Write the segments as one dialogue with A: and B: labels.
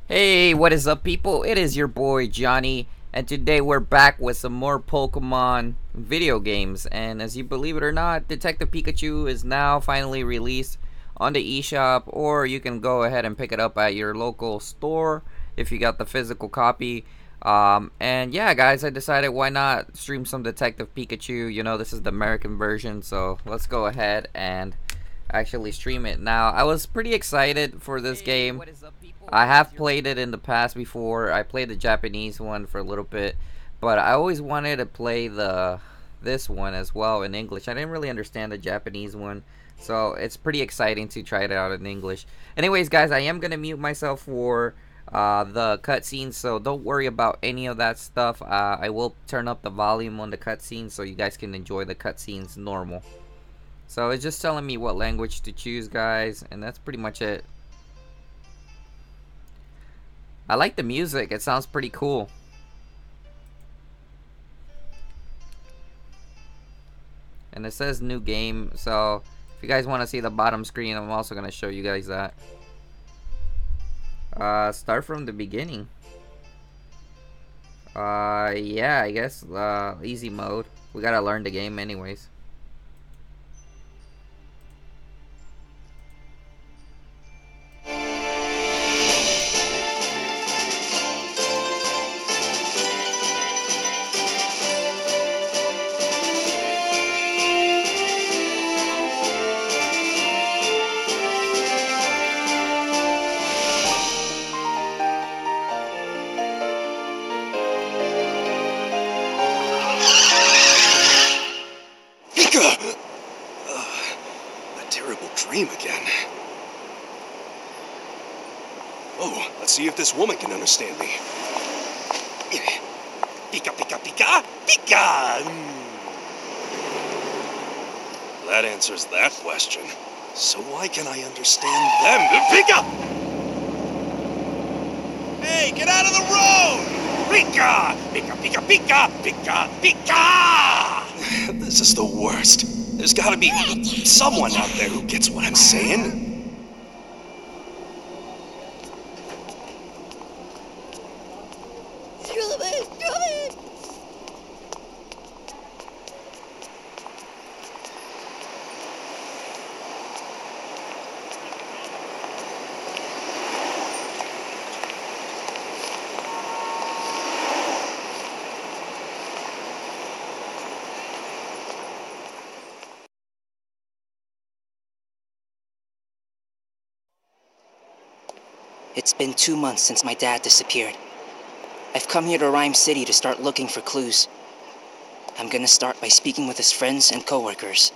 A: Hey, what is up, people? It is your boy Johnny, and today we're back with some more Pokemon video games. And as you believe it or not, Detective Pikachu is now finally released on the eShop, or you can go ahead and pick it up at your local store if you got the physical copy. And yeah, guys, I decided why not stream some Detective Pikachu. You know, this is the American version, so let's go ahead and actually stream it now. I was pretty excited for this game. I have played it in the past before. I played the Japanese one for a little bit, but I always wanted to play this one as well in English. I didn't really understand the Japanese one, so it's pretty exciting to try it out in English. Anyways, guys, I am gonna mute myself for the cutscenes, so don't worry about any of that stuff. I will turn up the volume on the cutscenes so you guys can enjoy the cutscenes normal. So it's just telling me what language to choose, guys, and that's pretty much it. I like the music. It sounds pretty cool. And it says new game, so if you guys want to see the bottom screen, I'm also going to show you guys that. Start from the beginning. Yeah, I guess easy mode. We got to learn the game anyways.
B: A terrible dream again. Oh, let's see if this woman can understand me. Pika, pika, pika, pika! That answers that question. So why can I understand them? Pika! Hey, get out of the road! Pika! Pika, pika, pika, pika, pika! This is the worst. There's gotta be someone out there who gets what I'm saying.
C: It's been 2 months since my dad disappeared. I've come here to Rhyme City to start looking for clues. I'm gonna start by speaking with his friends and coworkers.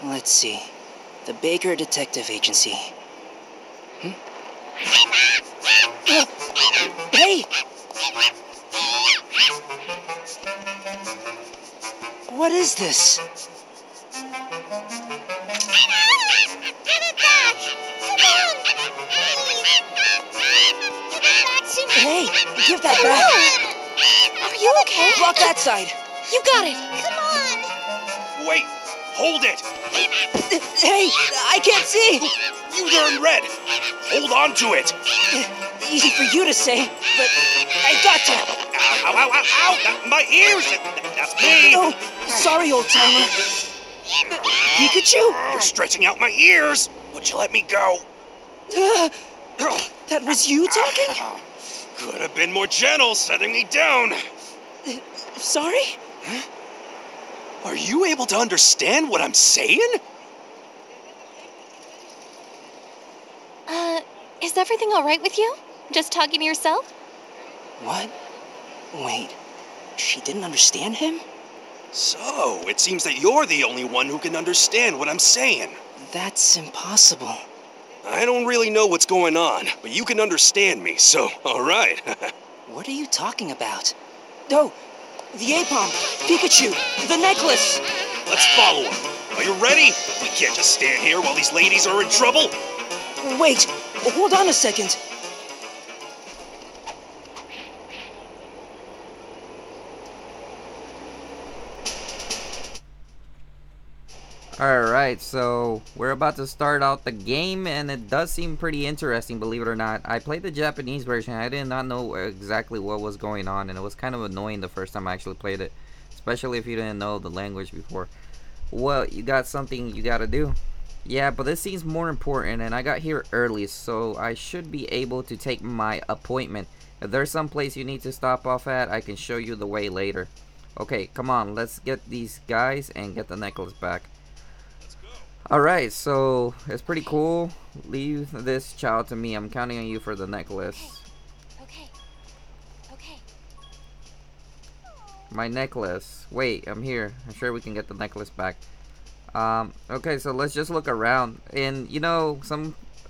C: Let's see. The Baker Detective Agency. Hey! What is this? Hey, give that back.
D: Are you okay?
C: Block that side.
D: You got it. Come on.
B: Wait! Hold it!
C: Hey, I can't see.
B: You turned red! Hold on to it!
C: Easy for you to say, but I got to.
B: Ow, ow, ow, ow! My ears! That's me!
C: Oh, sorry, old timer. Pikachu?
B: You're stretching out my ears! Would you let me go?
C: That was you talking?
B: Could have been more gentle setting me down.
C: Sorry?
B: Are you able to understand what I'm saying?
D: Is everything all right with you? Just talking to yourself?
C: What? Wait, she didn't understand him?
B: So, it seems that you're the only one who can understand what I'm saying.
C: That's impossible.
B: I don't really know what's going on, but you can understand me, so alright.
C: What are you talking about? Oh, the Aipom, Pikachu, the necklace!
B: Let's follow him. Are you ready? We can't just stand here while these ladies are in trouble.
C: Wait, hold on a second.
A: Alright, so we're about to start out the game, and it does seem pretty interesting, believe it or not. I played the Japanese version. I did not know exactly what was going on, and it was kind of annoying the first time I actually played it, especially if you didn't know the language before. Well, you got something you gotta do. Yeah, but this seems more important, and I got here early, so I should be able to take my appointment. If there's some place you need to stop off at, I can show you the way later. Okay, come on, let's get these guys and get the necklace back. Alright, so it's pretty cool. Leave this child to me. I'm counting on you for the necklace.
D: Okay. Okay.
A: My necklace. Wait, I'm here. I'm sure we can get the necklace back. Okay, so let's just look around. And, you know,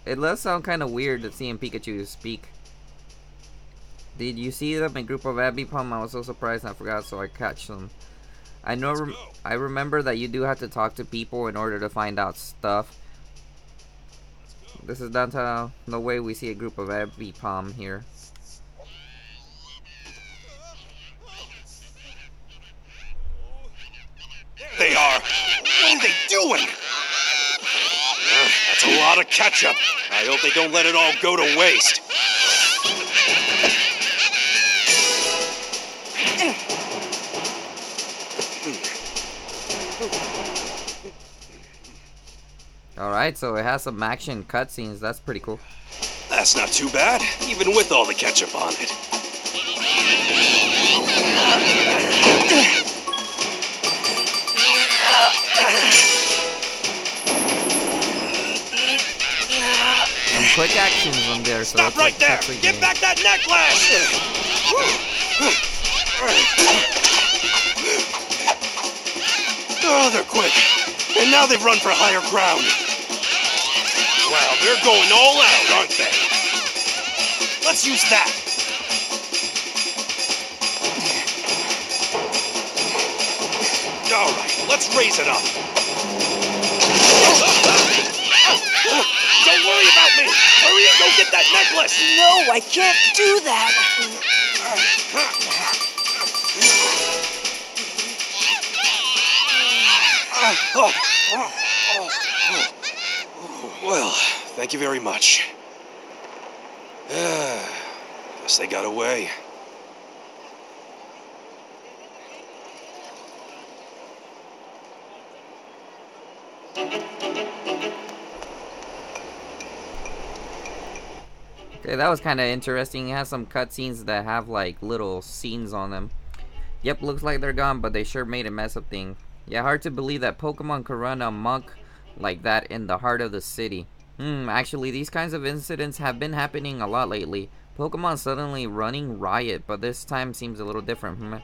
A: it does sound kind of weird to seeing Pikachu speak. Did you see them? A group of Aipom? I was so surprised I forgot, so I catch them. I remember that you do have to talk to people in order to find out stuff. This is downtown. No way we see a group of Aipom here.
B: There they are! What are they doing? That's a lot of ketchup. I hope they don't let it all go to waste.
A: Alright, so it has some action cutscenes. That's pretty cool.
B: That's not too bad, even with all the ketchup on it.
A: Some quick actions on there. So
B: Stop right there! Give back that necklace! Oh, they're quick. And now they've run for higher ground. Well, they're going all out, aren't they? Let's use that. All right, let's raise it up. Don't worry about me. Hurry and go get that necklace.
C: No, I can't do that.
B: Well, thank you very much. Guess they got away.
A: Okay, that was kind of interesting. It has some cutscenes that have like little scenes on them. Yep, looks like they're gone, but they sure made a mess of things. Yeah, hard to believe that Pokemon could run amok like that in the heart of the city. Actually, these kinds of incidents have been happening a lot lately. Pokemon suddenly running riot, but this time seems a little different.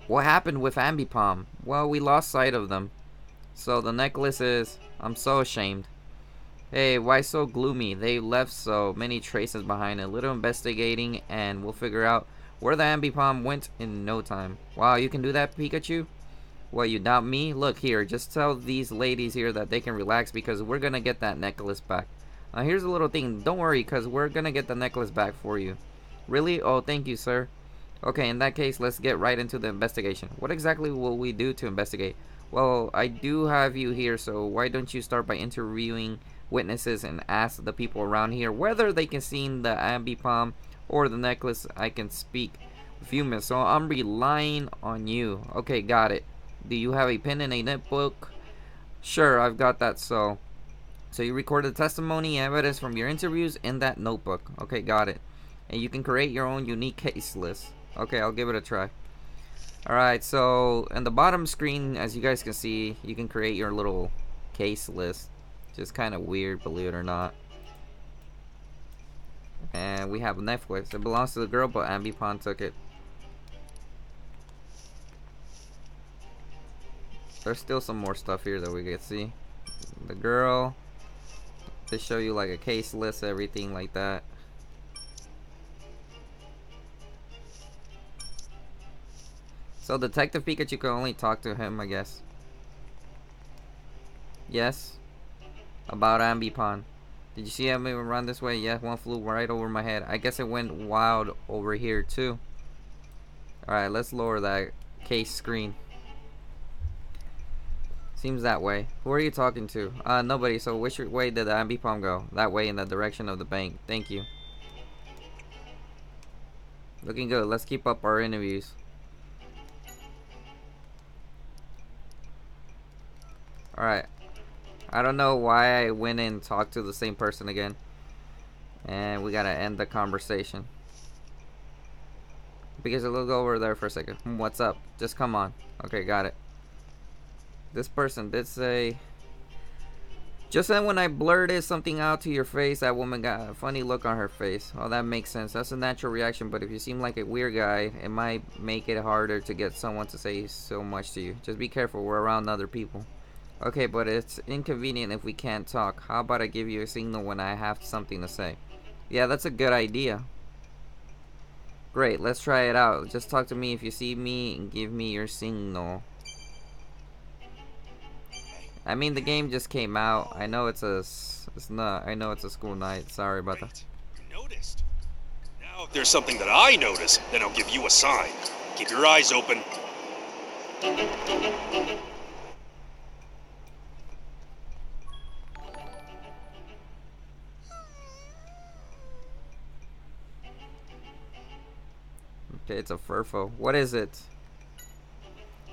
A: What happened with Ambipom? Well, we lost sight of them. So the necklace is... I'm so ashamed. Hey, why so gloomy? They left so many traces behind. A little investigating and we'll figure out where the Ambipom went in no time. Wow, you can do that, Pikachu? Well, you doubt me? Look here, just tell these ladies here that they can relax because we're gonna get that necklace back. Now here's a little thing. Don't worry, because we're gonna get the necklace back for you. Really? Oh, thank you, sir. Okay, in that case, let's get right into the investigation. What exactly will we do to investigate? Well, I do have you here, so why don't you start by interviewing witnesses and ask the people around here whether they can see the Ambipom or the necklace. I can speak with you, miss, so I'm relying on you. Okay, got it. Do you have a pen and a notebook? Sure, I've got that. So you recorded testimony and evidence from your interviews in that notebook. Okay, got it. And you can create your own unique case list. Okay, I'll give it a try. Alright, so in the bottom screen, as you guys can see, you can create your little case list. Just kind of weird, believe it or not. And we have a necklace. It belongs to the girl, but Ambipom took it. There's still some more stuff here that we can see. The girl. They show you like a case list, everything like that. So Detective Pikachu can only talk to him, I guess. Yes. About Ambipom. Did you see him even run this way? Yeah, one flew right over my head. I guess it went wild over here too. Alright, let's lower that case screen. Seems that way. Who are you talking to? Nobody. So which way did the Aipom go? That way, in the direction of the bank. Thank you. Looking good. Let's keep up our interviews. Alright. I don't know why I went and talked to the same person again. And we gotta end the conversation. Because it'll go over there for a second. What's up? Just come on. Okay, got it. This person did say, just then when I blurted something out to your face, that woman got a funny look on her face. Oh, that makes sense. That's a natural reaction, but if you seem like a weird guy, it might make it harder to get someone to say so much to you. Just be careful, we're around other people. Okay, but it's inconvenient if we can't talk. How about I give you a signal when I have something to say? Yeah, that's a good idea. Great, let's try it out. Just talk to me if you see me and give me your signal. I mean, the game just came out. I know it's I know it's a school night. Sorry about that.
B: You noticed. Now if there's something that I notice, then I'll give you a sign. Keep your eyes open.
A: Okay, it's a furfo. What is it?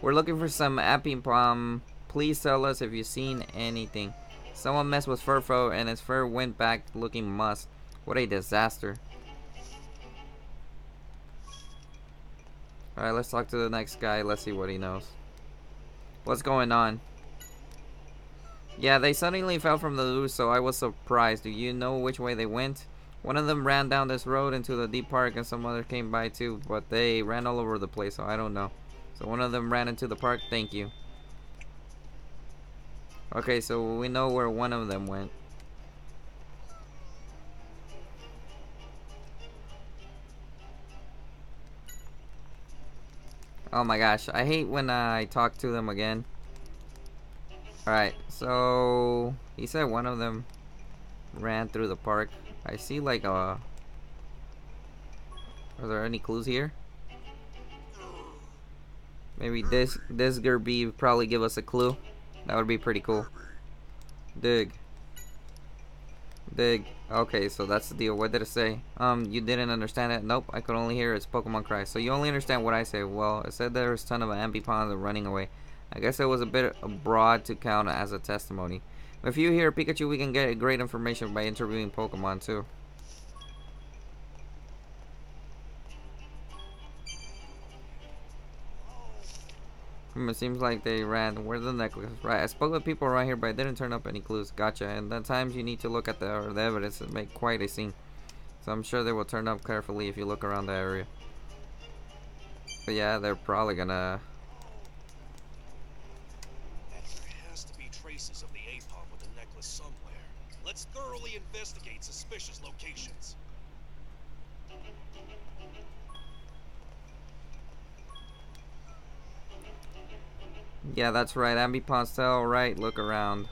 A: We're looking for some Aipom. Please tell us if you've seen anything. Someone messed with Furfo and his fur went back looking musk. What a disaster. Alright, let's talk to the next guy. Let's see what he knows. What's going on? Yeah, they suddenly fell from the roof, so I was surprised. Do you know which way they went? One of them ran down this road into the deep park and some other came by too, but they ran all over the place, so I don't know. So one of them ran into the park. Thank you. Okay, so we know where one of them went. Oh my gosh, I hate when I talk to them again. Alright, so he said one of them ran through the park. I see like a... Are there any clues here? Maybe this Gerby would probably give us a clue. That would be pretty cool. Dig. Dig. Okay, so that's the deal. What did it say? You didn't understand it? Nope, I could only hear its Pokemon cry. So you only understand what I say. Well, it said there was a ton of Ampipons running away. I guess it was a bit broad to count as a testimony. If you hear Pikachu, we can get great information by interviewing Pokemon too. It seems like they ran. Where's the necklace? Right, I spoke with people around here, but I didn't turn up any clues. Gotcha. And at times you need to look at the evidence and make quite a scene. So I'm sure they will turn up carefully if you look around the area. But yeah, they're probably gonna...
B: There has to be traces of the Aipom with the necklace somewhere. Let's thoroughly investigate suspicious locations.
A: Yeah, that's right. Ambipons tell, right? Look around.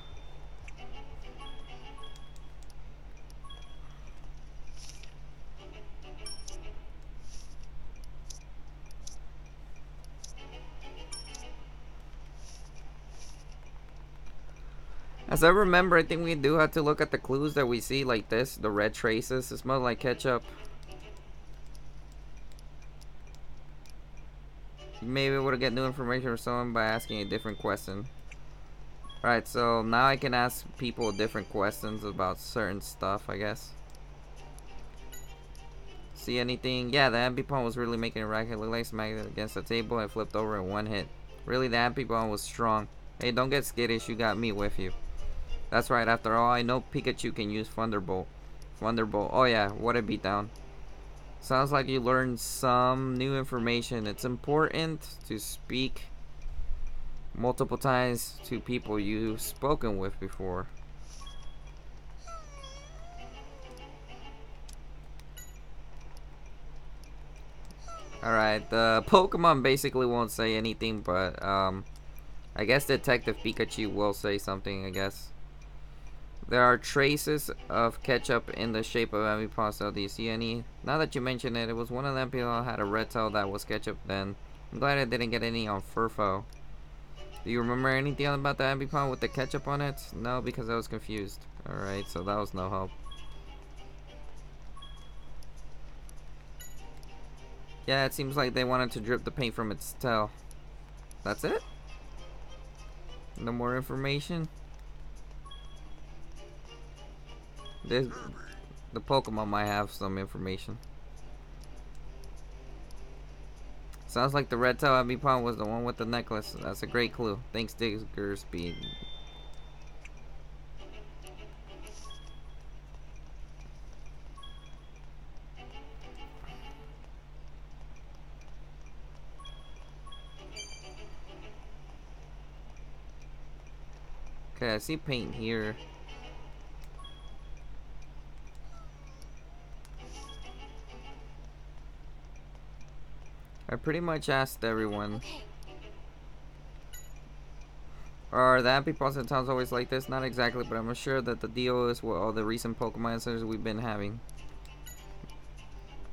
A: As I remember, I think we do have to look at the clues that we see, like this, the red traces. It smells like ketchup. You may be able to get new information from someone by asking a different question. Alright, so now I can ask people different questions about certain stuff, I guess. See anything? Yeah, the Ampipon was really making a racket. It looked like smacked it against the table and flipped over in one hit. Really, the Ampipon was strong. Hey, don't get skittish. You got me with you. That's right. After all, I know Pikachu can use Thunderbolt. Thunderbolt. Oh yeah, what a beatdown. Sounds like you learned some new information. It's important to speak multiple times to people you've spoken with before. Alright, the Pokemon basically won't say anything, but I guess Detective Pikachu will say something, I guess. There are traces of ketchup in the shape of Ampipon. So do you see any? Now that you mention it, it was one of them people that had a red tail that was ketchup then. I'm glad I didn't get any on Furfo. Do you remember anything about the Aipom with the ketchup on it? No, because I was confused. Alright, so that was no help. Yeah, it seems like they wanted to drip the paint from its tail. That's it? No more information? The Pokemon might have some information. Sounds like the red tail Aipom was the one with the necklace. That's a great clue. Thanks, Digger Speed. Okay, I see paint here. I pretty much asked everyone.
D: Okay.
A: Are the Aipom in towns always like this? Not exactly, but I'm sure that the deal is with all the recent Pokemon centers we've been having.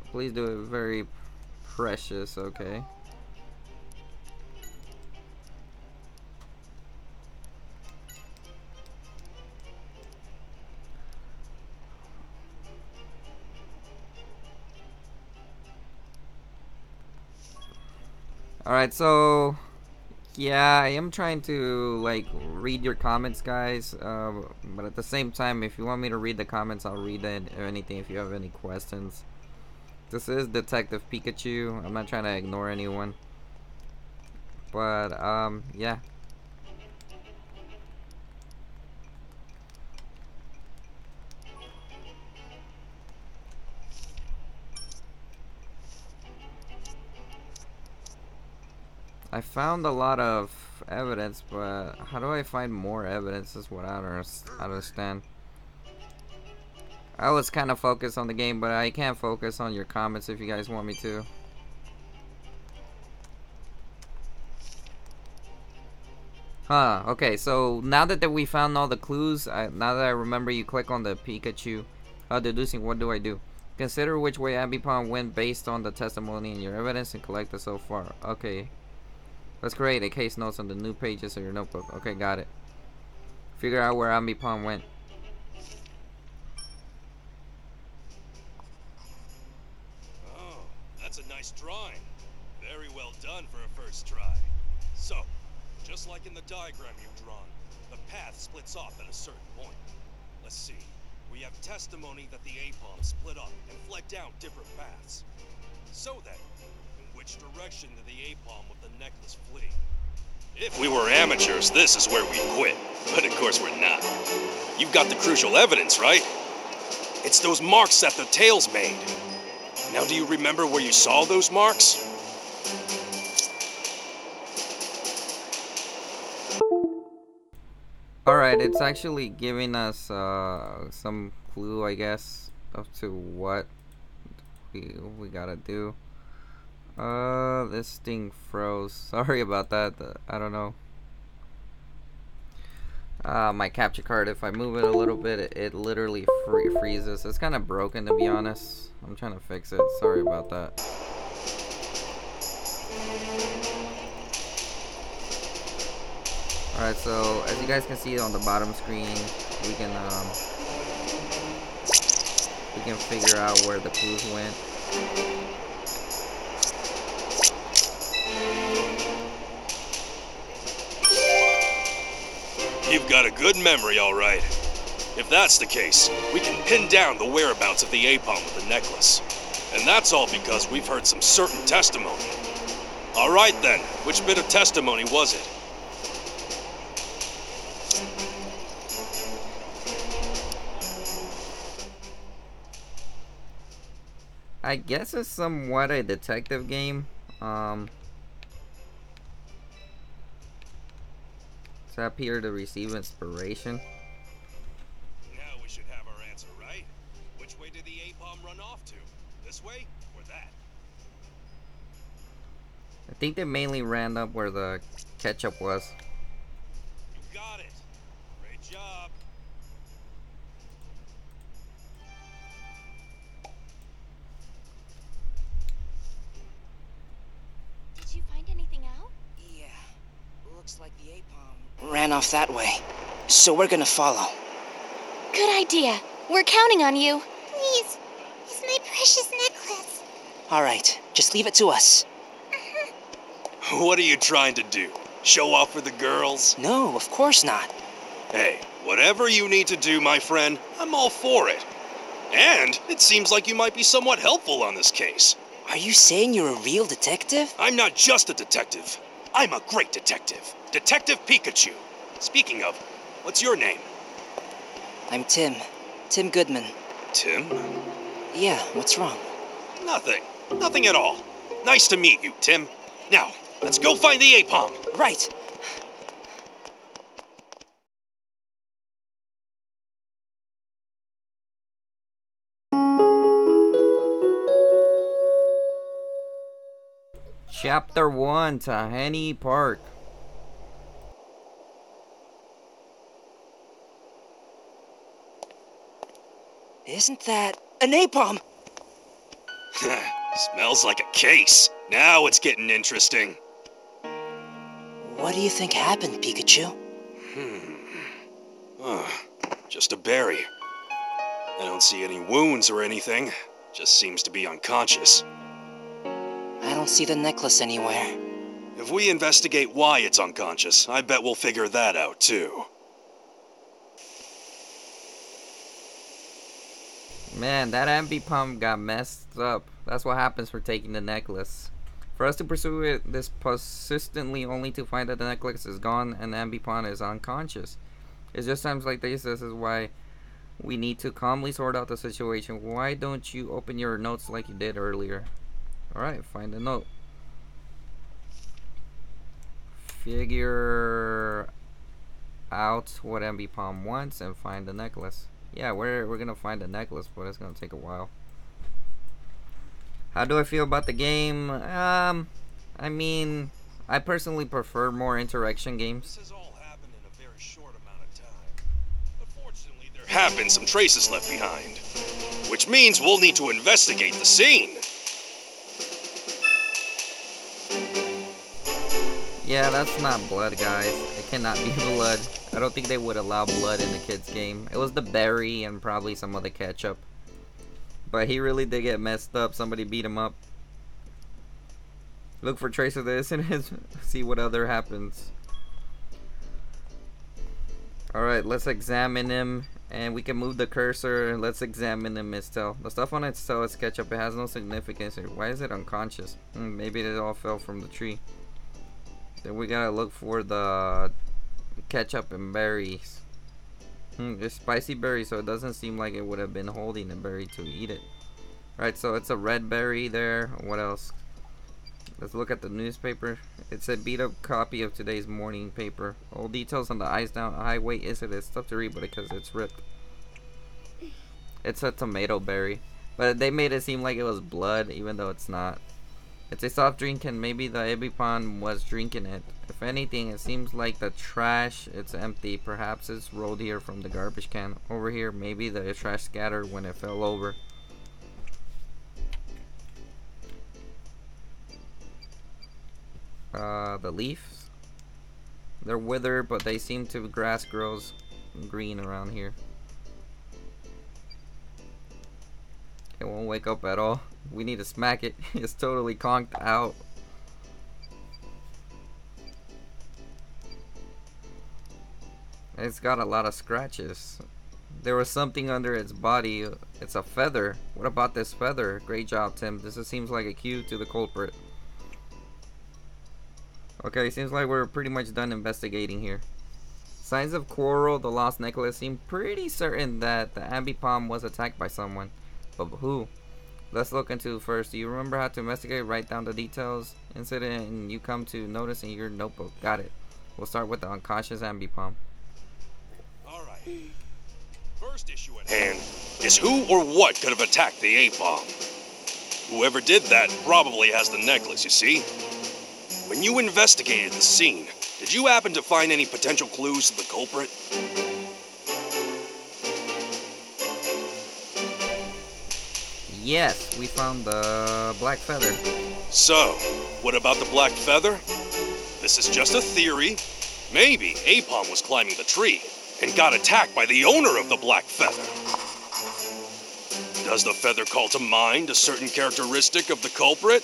A: Please do it very precious, okay? Alright, so yeah, I am trying to like read your comments, guys. But at the same time, if you want me to read the comments, I'll read it or anything if you have any questions. This is Detective Pikachu. I'm not trying to ignore anyone. But yeah. I found a lot of evidence, but how do I find more evidence is what I don't understand. I was kind of focused on the game, but I can't focus on your comments if you guys want me to. Huh, okay, so now that we found all the clues, now that I remember, you click on the Pikachu deducing, what do I do? Consider which way Aipom went based on the testimony and your evidence and collected so far. Okay. Let's create a case notes on the new pages of your notebook. Okay, got it. Figure out where Aipom went.
B: Oh, that's a nice drawing. Very well done for a first try. So, just like in the diagram you've drawn, the path splits off at a certain point. Let's see. We have testimony that the Aipom split up and fled down different paths. So then, in which direction did the Aipom with the necklace flee? If we were amateurs, this is where we quit. But of course we're not. You've got the crucial evidence, right? It's those marks that the tails made. Now, do you remember where you saw those marks?
A: Alright, it's actually giving us some clue, I guess, up to what we gotta do. This thing froze. Sorry about that. I don't know. My capture card, if I move it a little bit, it literally freezes. It's kind of broken, to be honest. I'm trying to fix it. Sorry about that. Alright, so as you guys can see on the bottom screen, we can figure out where the clues went.
B: You've got a good memory, all right. If that's the case, we can pin down the whereabouts of the Aipom with the necklace. And that's all because we've heard some certain testimony. All right then, which bit of testimony was it?
A: I guess it's somewhat a detective game. To appear to receive inspiration.
B: Now we should have our answer, right? Which way did the Aipom run off to? This way or that?
A: I think they mainly ran up where the ketchup was.
B: You got it. Great job.
D: Did you find any
C: ran off that way. So we're gonna follow.
D: Good idea. We're counting on you.
E: Please, it's my precious necklace.
C: Alright, just leave it to us.
B: What are you trying to do? Show off for the girls?
C: No, of course not.
B: Hey, whatever you need to do, my friend, I'm all for it. And it seems like you might be somewhat helpful on this case.
C: Are you saying you're a real detective?
B: I'm not just a detective. I'm a great detective. Detective Pikachu. Speaking of, what's your name?
C: I'm Tim. Tim Goodman.
B: Tim?
C: Yeah, what's wrong?
B: Nothing. Nothing at all. Nice to meet you, Tim. Now, let's go find the Aipom.
C: Right.
A: Chapter 1, Tahani Park.
C: Isn't that an Aipom?
B: Smells like a case. Now it's getting interesting.
C: What do you think happened, Pikachu?
B: Just a berry. I don't see any wounds or anything. Just seems to be unconscious.
C: I don't see the necklace anywhere.
B: If we investigate why it's unconscious, I bet we'll figure that out too.
A: Man, that Ambipom got messed up. That's what happens for taking the necklace. For us to pursue it this persistently only to find that the necklace is gone and Ambipom is unconscious. It's just times like this is why we need to calmly sort out the situation. Why don't you open your notes like you did earlier? Alright, find the note. Figure out what Ambipom wants and find the necklace. Yeah, we're gonna find the necklace, but it's gonna take a while. How do I feel about the game? I mean, I personally prefer more interaction games.
B: This has all happened in a very short amount of time. Unfortunately, there have been some traces left behind, which means we'll need to investigate the scene.
A: Yeah, that's not blood, guys. It cannot be blood. I don't think they would allow blood in the kids' game. It was the berry and probably some other ketchup. But he really did get messed up. Somebody beat him up. Look for trace of this and see what other happens. Alright, let's examine him. And we can move the cursor. Let's examine the mistel. The stuff on its tail is ketchup. It has no significance. Why is it unconscious? Maybe it all fell from the tree. Then we gotta look for the ketchup and berries. It's spicy berry, so it doesn't seem like it would have been holding a berry to eat it. Right, so it's a red berry there. What else? Let's look at the newspaper. It's a beat up copy of today's morning paper. All details on the eyes down. High weight is it? It's tough to read, but because it's ripped. It's a tomato berry, but they made it seem like it was blood, even though it's not. It's a soft drink, and maybe the Aipom was drinking it. If anything, it seems like the trash, it's empty. Perhaps it's rolled here from the garbage can. Over here, maybe the trash scattered when it fell over. The leaves, they're withered, but they seem to, grass grows green around here. It won't wake up at all. We need to smack it. It's totally conked out. It's got a lot of scratches. There was something under its body. It's a feather. What about this feather? Great job, Tim. This seems like a cue to the culprit. Okay, seems like we're pretty much done investigating here. Signs of quarrel. The lost necklace seem pretty certain that the Ambipom was attacked by someone. But who? Let's look into it first. Do you remember how to investigate? Write down the details. Incident and you come to notice in your notebook. Got it. We'll start with the unconscious Ambipom.
B: Alright. First issue at hand is who or what could have attacked the Aipom. Whoever did that probably has the necklace, you see? When you investigated the scene, did you happen to find any potential clues to the culprit?
A: Yes, we found the black feather.
B: So, what about the black feather? This is just a theory. Maybe Aipom was climbing the tree and got attacked by the owner of the black feather. Does the feather call to mind a certain characteristic of the culprit?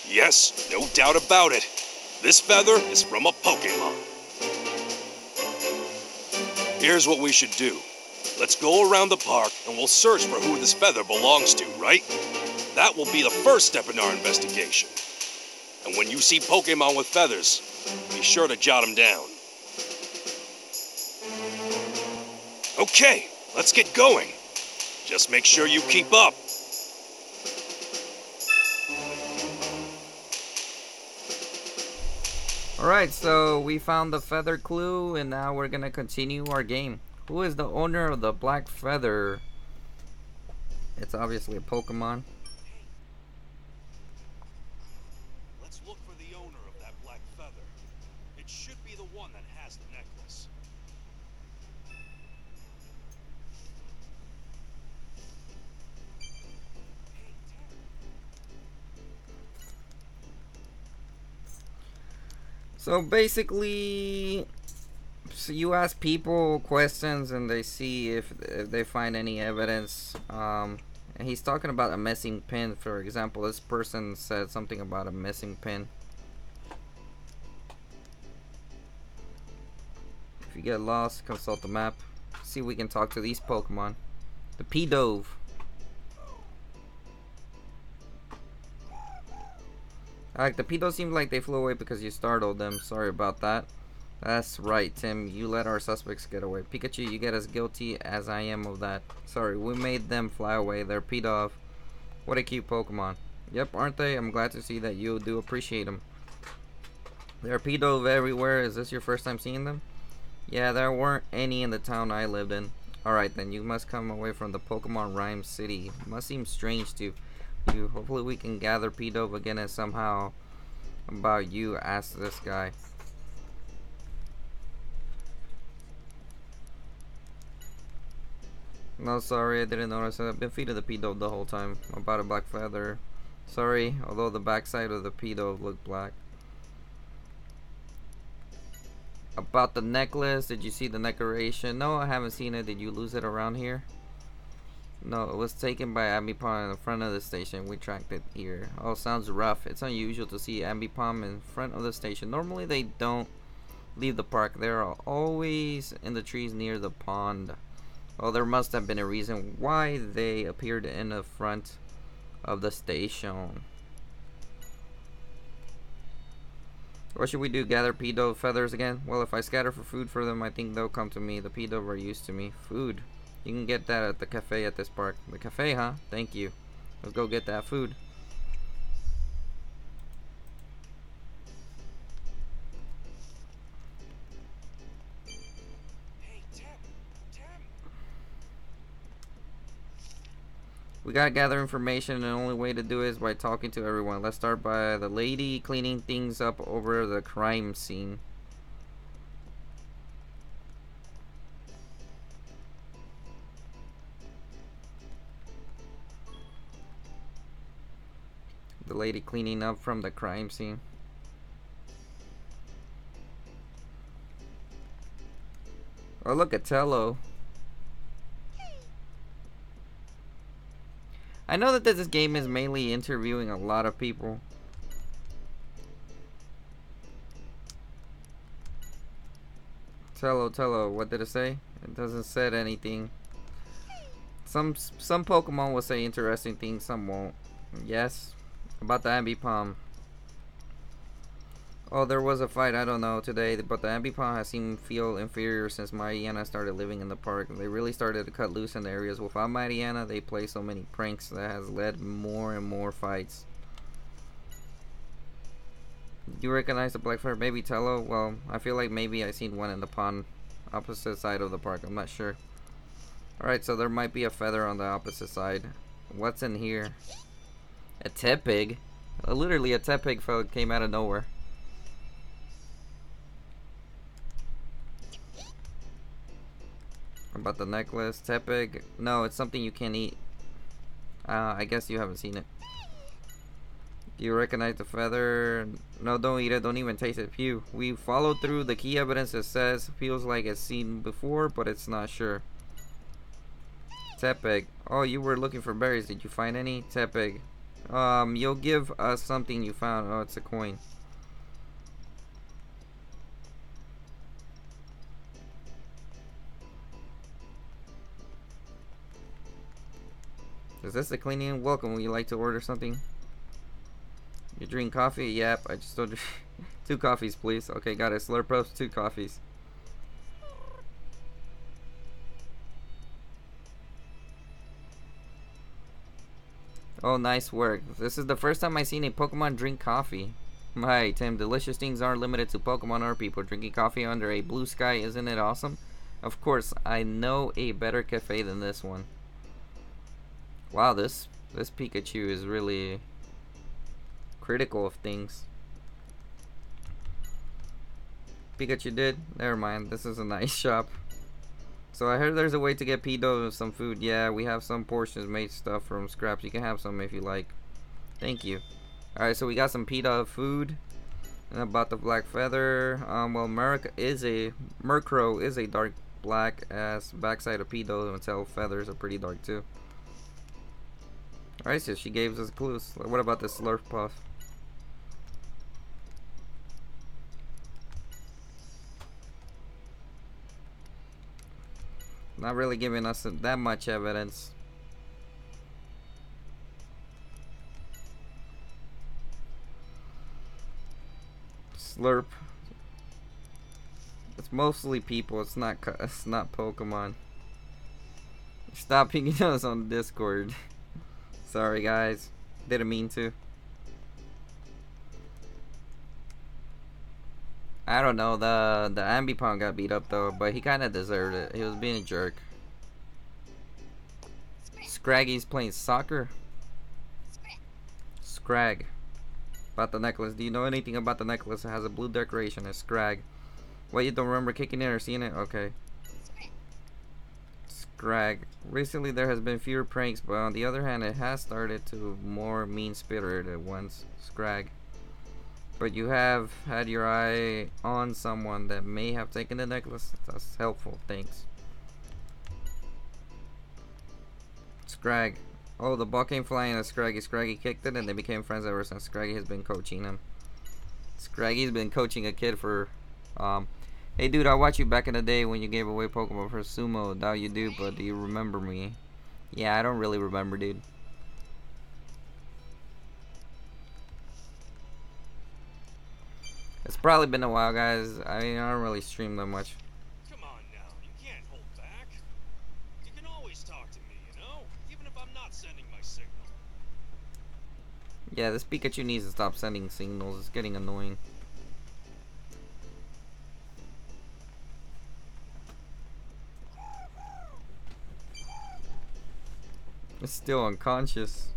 B: Yes, no doubt about it. This feather is from a Pokemon. Here's what we should do. Let's go around the park and we'll search for who this feather belongs to, right? That will be the first step in our investigation. And when you see Pokemon with feathers, be sure to jot them down. Okay, let's get going. Just make sure you keep up.
A: Alright, so we found the feather clue, and now we're gonna continue our game. Who is the owner of the black feather? It's obviously a Pokemon.
B: Let's look for the owner of that black feather. It should be the one that has the necklace.
A: So basically, so you ask people questions and they see if they find any evidence. And he's talking about a missing pin. For example, this person said something about a missing pin. If you get lost, consult the map. See if we can talk to these Pokemon. The Pidove. The Pidove seemed like they flew away because you startled them. Sorry about that. That's right, Tim. You let our suspects get away. Pikachu, you get as guilty as I am of that. Sorry, we made them fly away. They're Pidove. What a cute Pokemon. Yep, aren't they? I'm glad to see that you do appreciate them. There are Pidove everywhere. Is this your first time seeing them? Yeah, there weren't any in the town I lived in. Alright then, you must come away from the Pokemon Rhyme City. Must seem strange to you. Hopefully we can gather Pidove again and somehow about you. Ask this guy. No, sorry, I didn't notice. I've been feeding the Pidove the whole time. About a black feather. Sorry, although the backside of the Pidove looked black. About the necklace, did you see the decoration? No, I haven't seen it. Did you lose it around here? No, it was taken by Aipom in the front of the station. We tracked it here. Oh, sounds rough. It's unusual to see Aipom in front of the station. Normally they don't leave the park. They're always in the trees near the pond. Oh, there must have been a reason why they appeared in the front of the station. What should we do? Gather Pidove feathers again? Well, if I scatter for food for them, I think they'll come to me. The Pidove are used to me. Food. You can get that at the cafe at this park. The cafe, huh? Thank you. Let's go get that food.
B: Hey, Tim!
A: We gotta gather information, and the only way to do it is by talking to everyone. Let's start by the lady cleaning things up over the crime scene. The lady cleaning up from the crime scene. Oh, look at Tello. I know that this game is mainly interviewing a lot of people. Tello, what did it say? It doesn't say anything. Some Pokemon will say interesting things, some won't. Yes. About the Aipom. Oh, there was a fight, I don't know, today, but the Aipom has seemed feel inferior since Mariana started living in the park. They really started to cut loose in the areas. Without Mariana, they play so many pranks that has led more and more fights. Do you recognize the black feather? Maybe Tello? Well, I feel like maybe I seen one in the pond, opposite side of the park. I'm not sure. Alright, so there might be a feather on the opposite side. What's in here? A Tepig? Literally a Tepig came out of nowhere. About the necklace, Tepig. No, it's something you can't eat. I guess you haven't seen it. Do you recognize the feather? No, don't eat it. Don't even taste it. Phew. We followed through the key evidence that says feels like it's seen before, but it's not sure. Tepeg. Oh, you were looking for berries. Did you find any? Tepeg. You'll give us something you found. Oh, it's a coin. Is this the cleaning? Welcome. Would you like to order something? You drink coffee? Yep. I just ordered 2 coffees, please. Okay, got it. Slurp up 2 coffees. Oh, nice work. This is the first time I've seen a Pokemon drink coffee. Hi, Tim. Delicious things aren't limited to Pokemon or people. Drinking coffee under a blue sky, isn't it awesome? Of course, I know a better cafe than this one. Wow, this Pikachu is really critical of things. Pikachu did? Never mind. This is a nice shop. So I heard there's a way to get Pido some food. Yeah, we have some portions made stuff from scraps. You can have some if you like. Thank you. Alright, so we got some Pido food. And about the black feather. Well, Murkrow is a dark black as backside of Pido until feathers are pretty dark too. Alright, so she gave us clues. What about the Slurp Puff? Not really giving us that much evidence. Slurp. It's mostly people. It's not Pokemon. Stop picking us on Discord. Sorry guys, didn't mean to. I don't know, the Ambipom got beat up though, but he kind of deserved it. He was being a jerk. Scraggy's playing soccer. Scrag. About the necklace. Do you know anything about the necklace? It has a blue decoration. It's Scrag. What, you don't remember kicking it or seeing it? Okay. Scrag. Recently there has been fewer pranks, but on the other hand it has started to more mean-spirited ones. Scrag. But you have had your eye on someone that may have taken the necklace. That's helpful. Thanks. Scrag. Oh, the ball came flying at Scraggy. Scraggy kicked it and they became friends ever since. Scraggy has been coaching him. Scraggy's been coaching a kid for hey dude, I watched you back in the day when you gave away Pokemon for Sumo. Now you do, but do you remember me? Yeah, I don't really remember, dude. It's probably been a while, guys. I mean, I don't really stream that much.
B: Come on now, you can't hold back. You can always talk to me, you know? Even if I'm not sending my signal.
A: Yeah, this Pikachu needs to stop sending signals. It's getting annoying. It's still unconscious.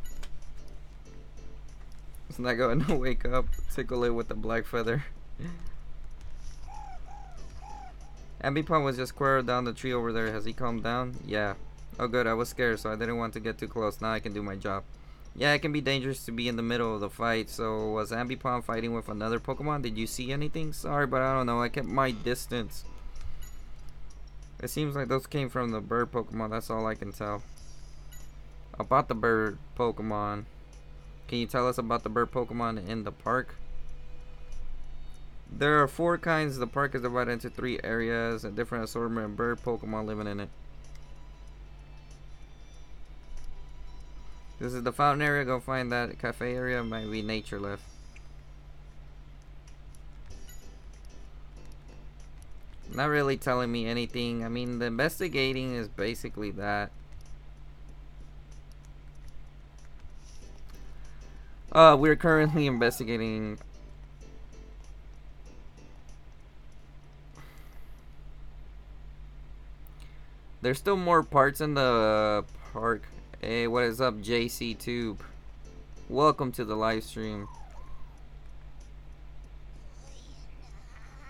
A: It's not going to wake up. Tickle it with the black feather. Ambipom was just square down the tree over there. Has he calmed down? Yeah. Oh good, I was scared so I didn't want to get too close. Now I can do my job. Yeah, it can be dangerous to be in the middle of the fight. So was Ambipom fighting with another Pokemon? Did you see anything? Sorry, but I don't know. I kept my distance. It seems like those came from the bird Pokemon. That's all I can tell. About the bird Pokemon. Can you tell us about the bird Pokemon in the park? There are 4 kinds. The park is divided into 3 areas. A different assortment of bird Pokemon living in it. This is the fountain area. Go find that cafe area. Might be nature left. Not really telling me anything. I mean, the investigating is basically that. We're currently investigating. There's still more parts in the park. Hey, what is up, JC Tube? Welcome to the live stream.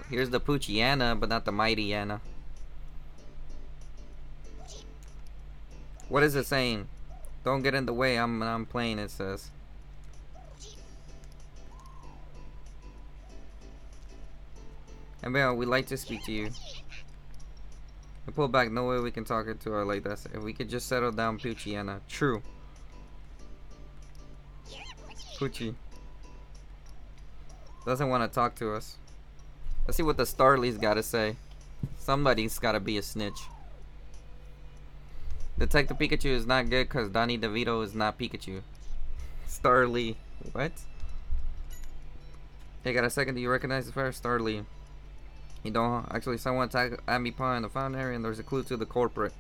A: Here's the Poochiana, but not the Mighty Anna. What is it saying? Don't get in the way. I'm playing. It says. Amelia, we'd like to speak to you. I pull back, no way we can talk to her like this. If we could just settle down, Pucciana. True. Pucci doesn't want to talk to us. Let's see what the Starly's gotta say. Somebody's gotta be a snitch. Detective Pikachu is not good because Donnie DeVito is not Pikachu. Starly. What? Hey, got a second? Do you recognize the fire? Starly. You don't? Actually, someone attacked Aipom in the fountain area and there's a clue to the culprit.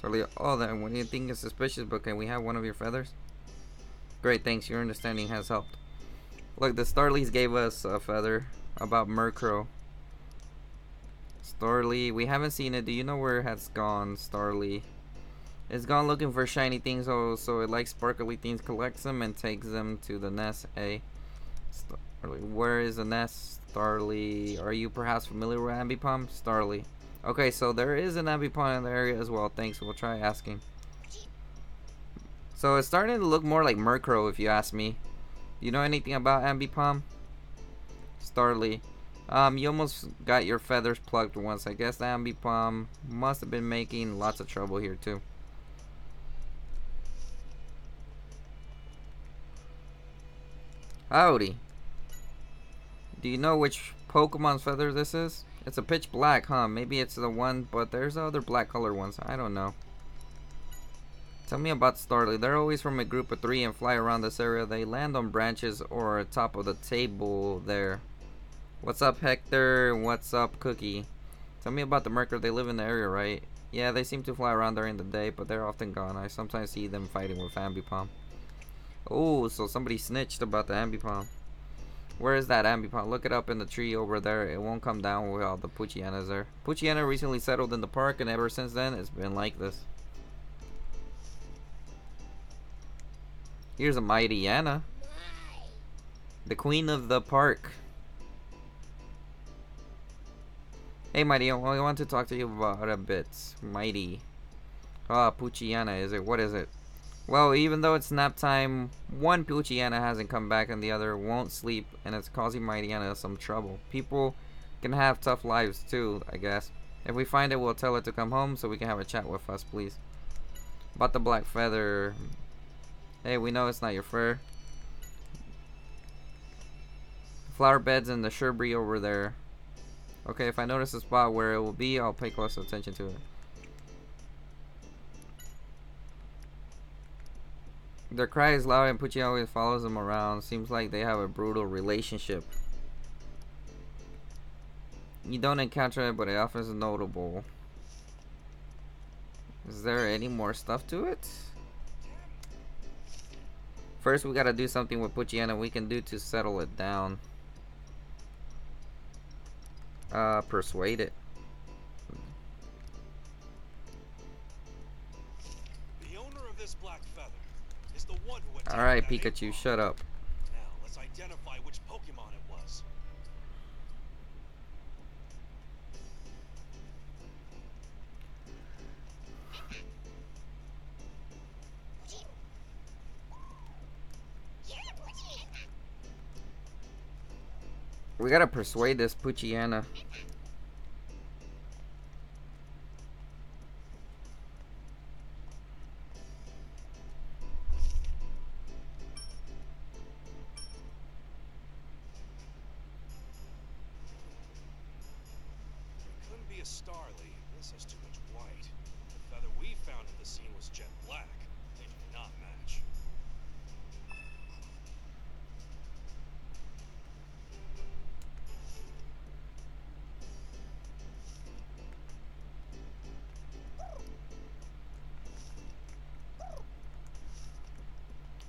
A: Starly. Oh, then what do you think is suspicious, but can we have one of your feathers? Great, thanks. Your understanding has helped. Look, the Starlys gave us a feather about Murkrow. Starly, we haven't seen it. Do you know where it has gone, Starly? It's gone looking for shiny things, so it likes sparkly things, collects them, and takes them to the nest, eh? Starly, where is the nest, Starly? Are you perhaps familiar with Aipom? Starly. Okay, so there is an Aipom in the area as well. Thanks, we'll try asking. So it's starting to look more like Murkrow, if you ask me. Do you know anything about Aipom? Starly. You almost got your feathers plucked once. I guess Aipom must have been making lots of trouble here too. Howdy. Do you know which Pokemon's feather this is? It's a pitch black, huh? Maybe it's the one, but there's other black colored ones. I don't know. Tell me about Starly. They're always from a group of 3 and fly around this area. They land on branches or top of the table there. What's up, Hector? What's up, Cookie? Tell me about the Murkrow. They live in the area, right? Yeah, they seem to fly around during the day, but they're often gone. I sometimes see them fighting with Aipom. Oh, so somebody snitched about the Aipom. Where is that Aipom? Look it up in the tree over there. It won't come down with all the Puccianas there. Pucciana recently settled in the park, and ever since then, it's been like this. Here's a mighty Anna, the queen of the park. Hey, Mighty, I want to talk to you about a bit. Mighty. Ah, Pucciana, is it? What is it? Well, even though it's nap time, one Pucciana hasn't come back and the other won't sleep, and it's causing Mighty Anna some trouble. People can have tough lives too, I guess. If we find it, we'll tell her to come home so we can have a chat with us, please. About the black feather. Hey, we know it's not your fur. Flower beds in the shrubbery over there. Okay, if I notice a spot where it will be, I'll pay close attention to it. Their cry is loud and Pucci always follows them around. Seems like they have a brutal relationship. You don't encounter it, but it often is notable. Is there any more stuff to it? First, we gotta do something with Pucciana we can do to settle it down. Persuade it.
B: The owner of this black feather is the one who attacked
A: Alright,
B: that
A: Pikachu,
B: Aipom.
A: shut up.
B: Now, let's identify which Pokemon it was.
A: We gotta persuade this Pucciana.
B: It couldn't be a Starly. This has too much white. The feather we found at the scene was jet black. They do not match.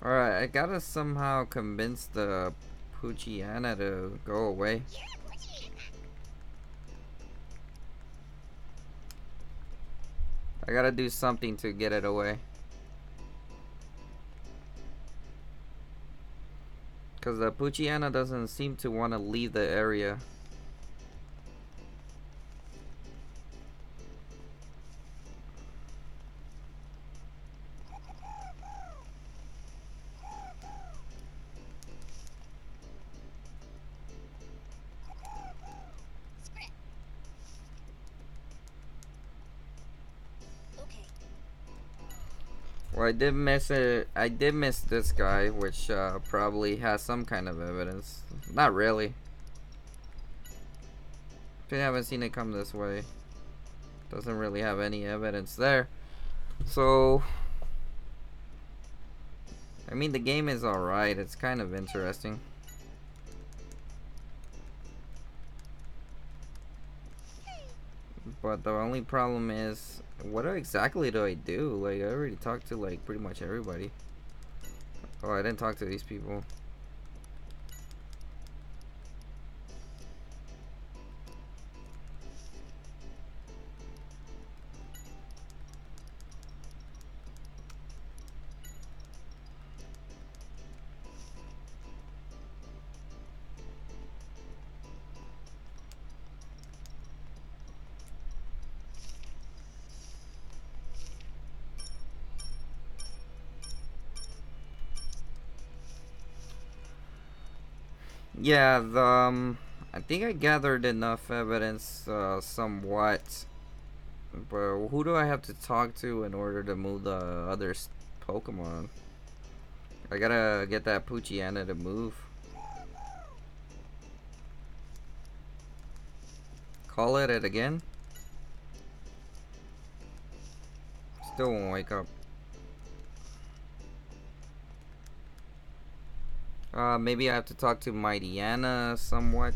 A: Alright, I gotta somehow convince the Pucciana to go away. I gotta do something to get it away. Because the Pucciana doesn't seem to want to leave the area. Well, I did miss it. I did miss this guy, which probably has some kind of evidence. Not really. I haven't seen it come this way. Doesn't really have any evidence there. So, I mean, the game is alright. It's kind of interesting. But the only problem is, what exactly do I do? Like, I already talked to, like, pretty much everybody. Oh, I didn't talk to these people. Yeah, I think I gathered enough evidence, somewhat. But who do I have to talk to in order to move the other Pokemon? I gotta get that Poochyena to move. Call it again? Still won't wake up. Maybe I have to talk to Mightyena somewhat.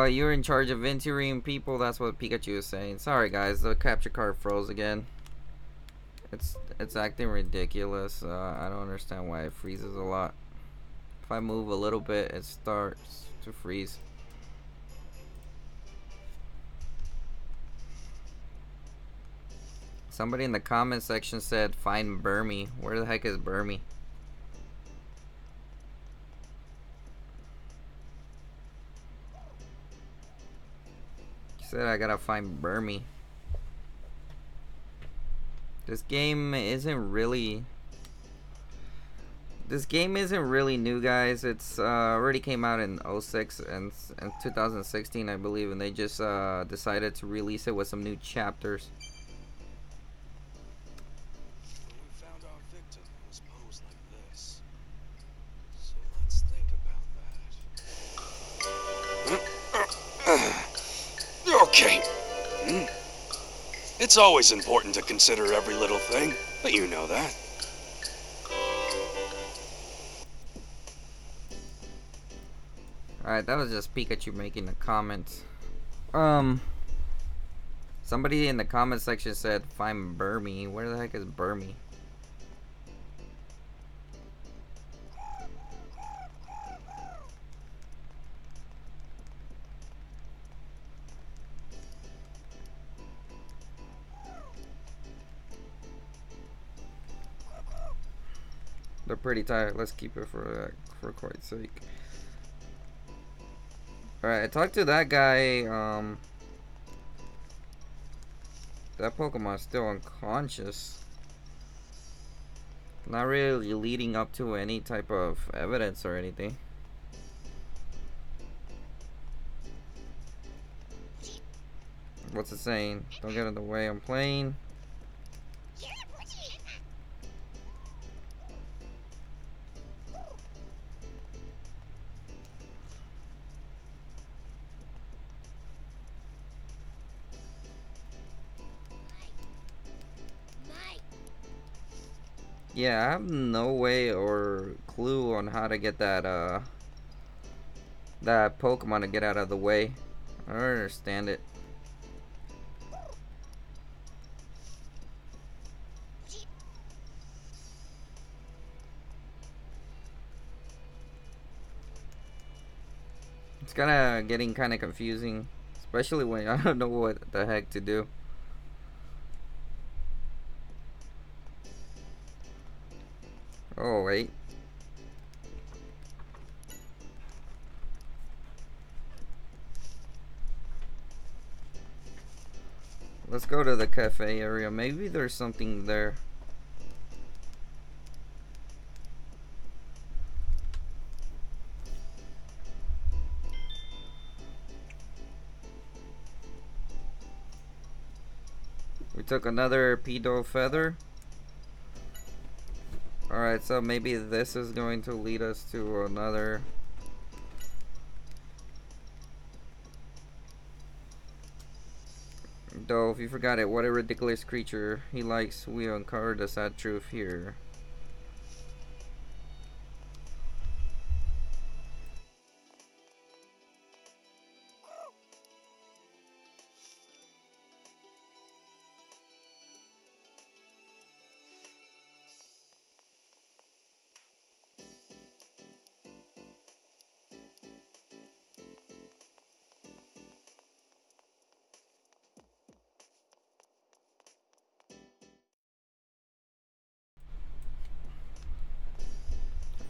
A: You're in charge of interviewing people. That's what Pikachu is saying. Sorry, guys. The capture card froze again. It's acting ridiculous. I don't understand why it freezes a lot. If I move a little bit, it starts to freeze. Somebody in the comment section said, "Find Burmy." Where the heck is Burmy? Said I gotta find Burmy. This game isn't really new, guys. It's already came out in 06 and 2016, I believe, and they just decided to release it with some new chapters.
B: We found our victim was posed like this. So let's think about that. Okay. It's always important to consider every little thing, but you know that.
A: Alright, that was just Pikachu making a comment. Somebody in the comment section said, "Find Burmy." Where the heck is Burmy? They're pretty tired. Let's keep it for quite sake. Alright, I talked to that guy. That Pokemon's still unconscious. Not really leading up to any type of evidence or anything. What's it saying? Don't get in the way, I'm playing. Yeah, I have no way or clue on how to get that that Pokemon to get out of the way. I don't understand it. It's getting kind of confusing, especially when I don't know what the heck to do. Oh, wait. Let's go to the cafe area. Maybe there's something there. We took another pedo feather. Alright, so maybe this is going to lead us to another. Though, if you forgot it, what a ridiculous creature he likes, we uncovered the sad truth here.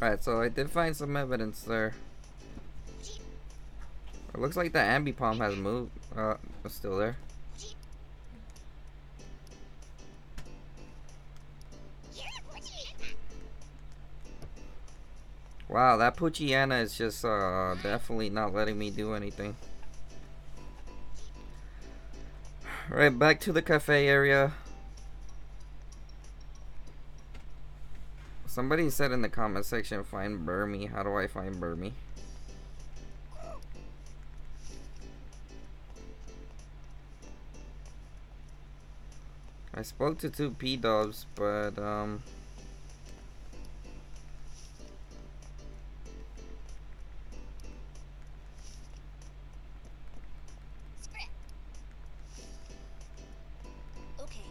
A: Alright, so I did find some evidence there. It looks like the Aipom has moved. It's still there. Wow, that Poochyana is just definitely not letting me do anything. Alright, back to the cafe area. Somebody said in the comment section, find Burmy. How do I find Burmy? I spoke to 2 P-dubs, but
E: Okay.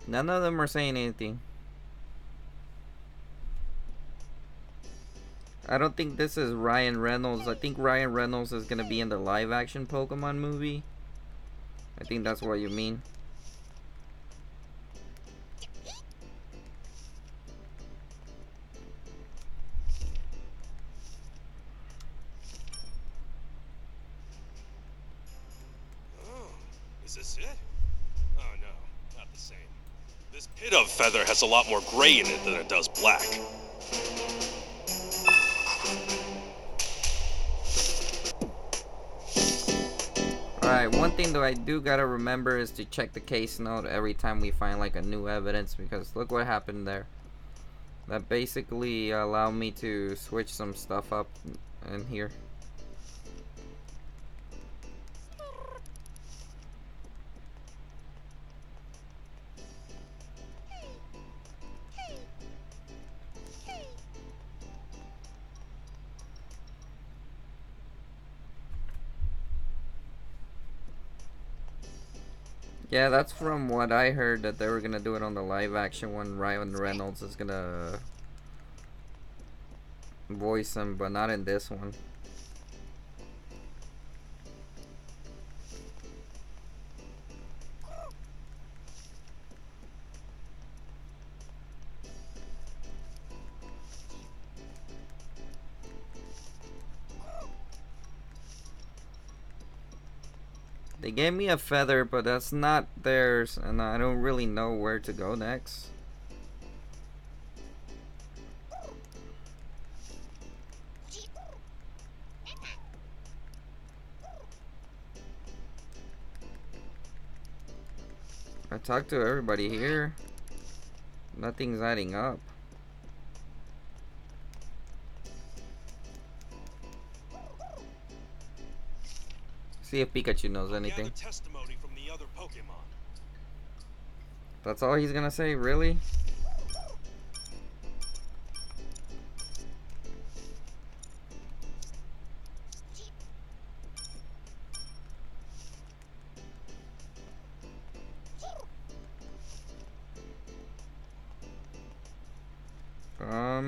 A: none of them are saying anything. I don't think this is Ryan Reynolds. I think Ryan Reynolds is gonna be in the live action Pokemon movie. I think that's what you mean.
B: Oh, is this it? Oh no, not the same. This pit of feather has a lot more gray in it than it does black.
A: Alright, one thing that I do gotta remember is to check the case note every time we find like a new evidence, because look what happened there. That basically allowed me to switch some stuff up in here. Yeah, that's from what I heard, that they were gonna do it on the live action one. Ryan Reynolds is gonna voice him, but not in this one. They gave me a feather, but that's not theirs, and I don't really know where to go next. I talked to everybody here. Nothing's adding up. See if Pikachu knows anything.
B: Gather testimony from the other Pokemon.
A: That's all he's gonna say, really?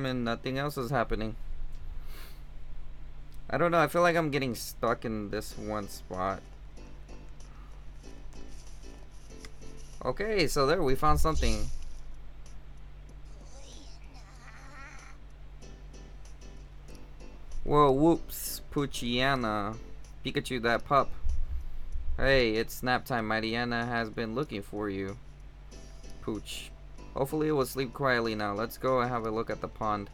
A: And nothing else is happening. I don't know, I feel like I'm getting stuck in this one spot. Okay, so there, we found something. Whoa, whoops, Puchiana. Pikachu, that pup. Hey, it's snap time. Mariana has been looking for you. Pooch. Hopefully it will sleep quietly now. Let's go and have a look at the pond.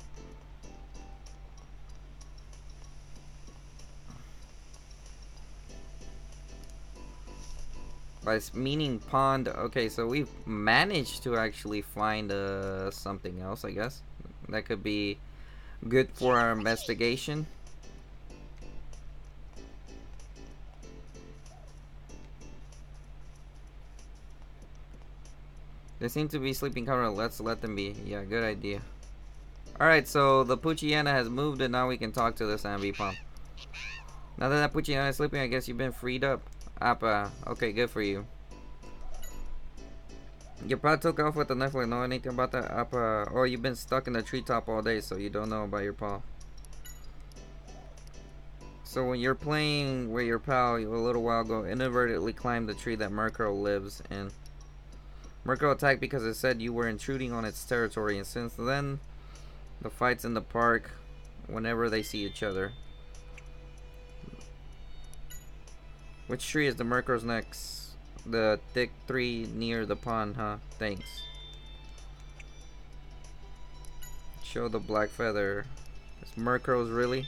A: By meaning pond, okay, so we've managed to actually find something else, I guess. That could be good for our investigation. They seem to be sleeping comfortably. Let's let them be. Yeah, good idea. Alright, so the Puchiana has moved and now we can talk to this Aipom. Now that Puchiana is sleeping, I guess you've been freed up. Appa, okay, good for you. Your paw took off with the knife. Like, know anything about that? Appa? Oh, you've been stuck in the treetop all day, so you don't know about your paw. So when you're playing with your pal a little while ago, inadvertently climbed the tree that Murkrow lives in. Murkrow attacked because it said you were intruding on its territory, and since then, the fights in the park whenever they see each other. Which tree is the Murkrow's next? The thick tree near the pond, huh? Thanks. Show the black feather. It's Murkrow's, really?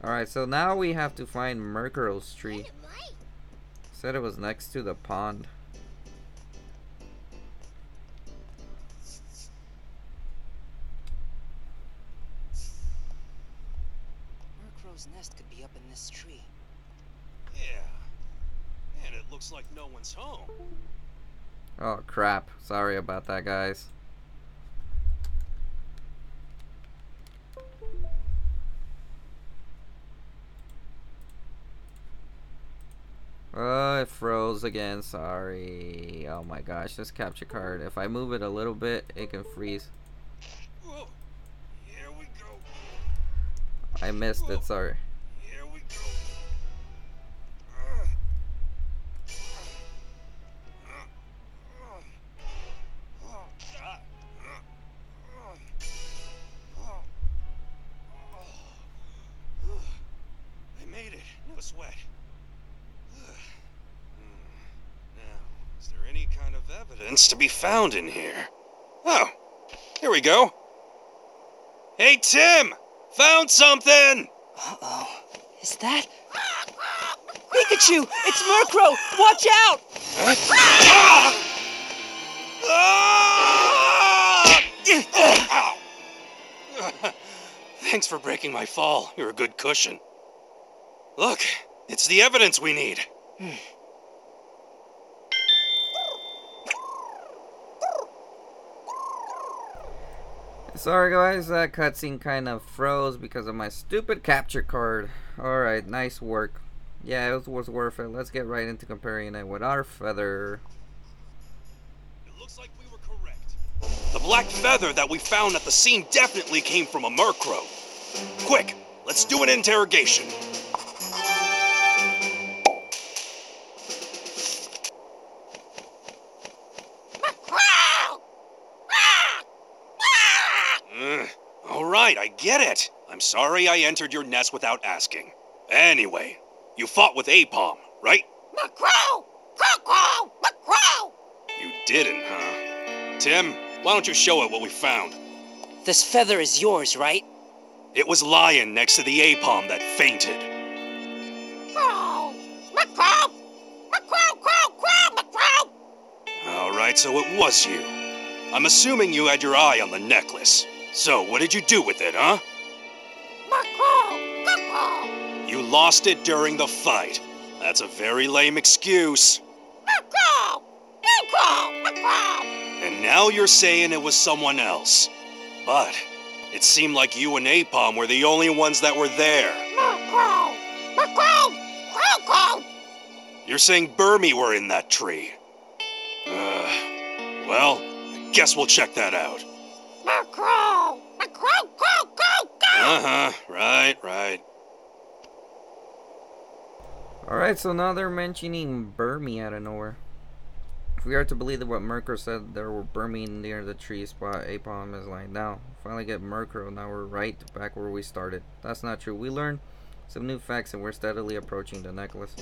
A: Alright, so now we have to find Murkrow's tree. Said it was next to the pond.
C: Murkrow's nest could be up in this tree.
B: Yeah. And it looks like no one's home.
A: Oh crap. Sorry about that, guys. Oh, it froze again. Sorry. Oh my gosh, this capture card. If I move it a little bit, it can freeze.
B: Whoa. Here we go.
A: I missed it, sorry.
B: Here we go. I made it. No sweat. Now, is there any kind of evidence to be found in here? Oh, here we go. Hey, Tim! Found something!
C: Uh-oh. Is that... Pikachu! It's Murkrow! Watch out!
B: Thanks for breaking my fall. You're a good cushion. Look, it's the evidence we need.
A: Sorry guys, that cutscene kind of froze because of my stupid capture card. Alright, nice work. Yeah, it was worth it. Let's get right into comparing it with our feather.
B: It looks like we were correct. The black feather that we found at the scene definitely came from a Murkrow. Quick, let's do an interrogation. Alright, I get it. I'm sorry I entered your nest without asking. Anyway, you fought with Aipom, right?
E: Murkrow! Murkrow! Murkrow!
B: You didn't, huh? Tim, why don't you show it what we found?
C: This feather is yours, right?
B: It was lying next to the Aipom that fainted.
E: Crow! Murkrow! Murkrow! Crow! Crow! Murkrow!
B: Alright, so it was you. I'm assuming you had your eye on the necklace. So, what did you do with it, huh?
E: Murkrow! Murkrow!
B: You lost it during the fight. That's a very lame excuse.
E: Murkrow! Murkrow! Murkrow!
B: And now you're saying it was someone else. But it seemed like you and Aipom were the only ones that were there.
E: Murkrow! Murkrow! Crow! Crow!
B: You're saying Burmy were in that tree. Well, I guess we'll check that out.
E: Murkrow! Murkrow! Crow! Crow! Crow!
B: Uh-huh, right.
A: Alright, so now they're mentioning Burmy out of nowhere. If we are to believe that what Murkrow said, there were Burmy near the tree spot Aipom is lying now. Finally get Murkrow, now we're right back where we started. That's not true. We learned some new facts and we're steadily approaching the necklace.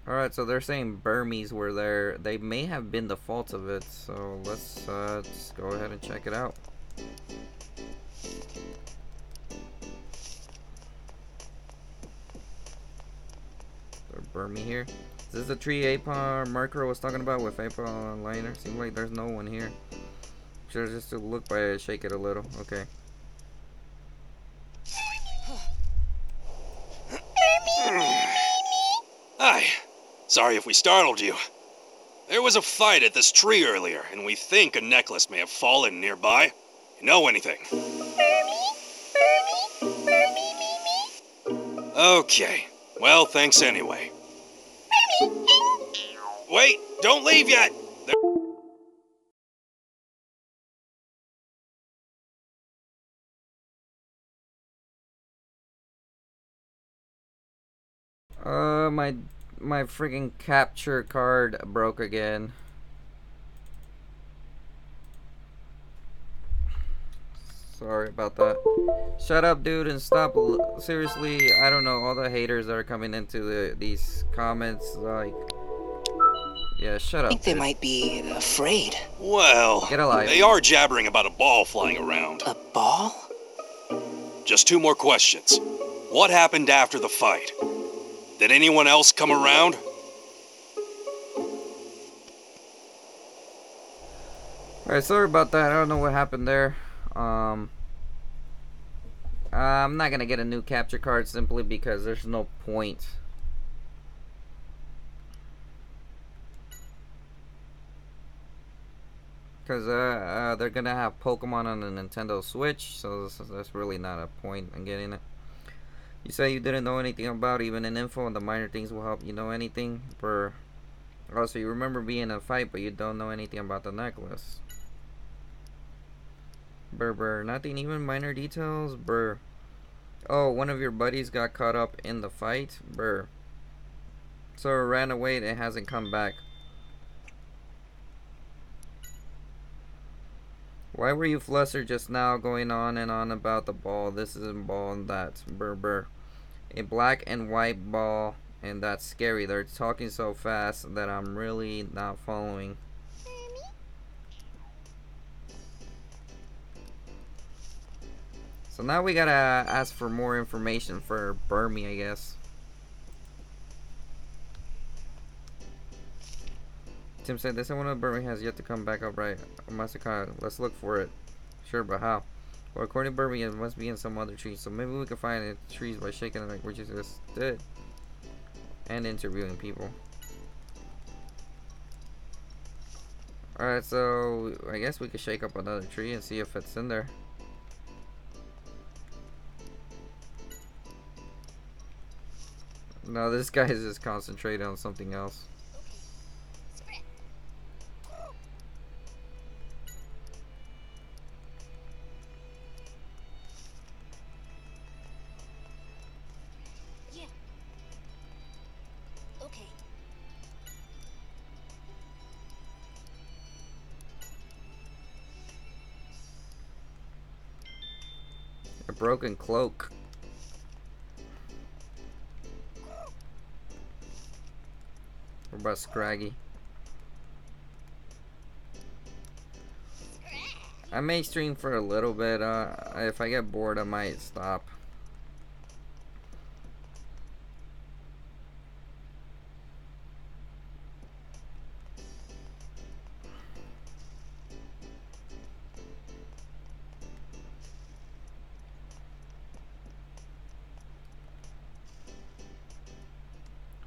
A: Alright, so they're saying Burmies were there. They may have been the fault of it, so let's just go ahead and check it out. Burmy here. Is this the tree Aipom Murkrow was talking about with Aipom liner? Seems like there's no one here. Sure, just to look by it, shake it a little. Okay.
B: Hi. Sorry if we startled you. There was a fight at this tree earlier, and we think a necklace may have fallen nearby. You know anything? Okay. Well, thanks anyway. Wait, don't leave yet!
A: My freaking capture card broke again. Sorry about that. Shut up, dude, and stop. Seriously, I don't know, all the haters that are coming into these comments, like... Yeah, shut up,
C: I think they
A: dude.
C: might be afraid.
B: Well,
A: Get alive.
B: they are jabbering about a ball flying around.
C: A ball?
B: Just 2 more questions. What happened after the fight? Did anyone else come around?
A: Alright, sorry about that. I don't know what happened there. I'm not gonna get a new capture card simply because there's no point. Because they're gonna have Pokemon on the Nintendo Switch, so that's really not a point in getting it. You say you didn't know anything about even an info, and the minor things will help you know anything. Brr. Also, you remember being in a fight, but you don't know anything about the necklace. Brr. Nothing, even minor details? Brr. Oh, one of your buddies got caught up in the fight? Brr. So it ran away and it hasn't come back. Why were you flustered just now, going on and on about the ball? This isn't ball and that. Brr. A black and white ball, and that's scary. They're talking so fast that I'm really not following. So now we gotta ask for more information for Burmy, I guess. Tim said this one of Burmy has yet to come back upright. Let's look for it. Sure, but how? Well, according to Burmy, it must be in some other tree. So maybe we can find it trees by shaking it like we just did. And interviewing people. Alright, so I guess we could shake up another tree and see if it's in there. No, this guy is just concentrating on something else.
D: Yeah. Okay.
A: A broken cloak. What about Scraggy? I may stream for a little bit. If I get bored, I might stop.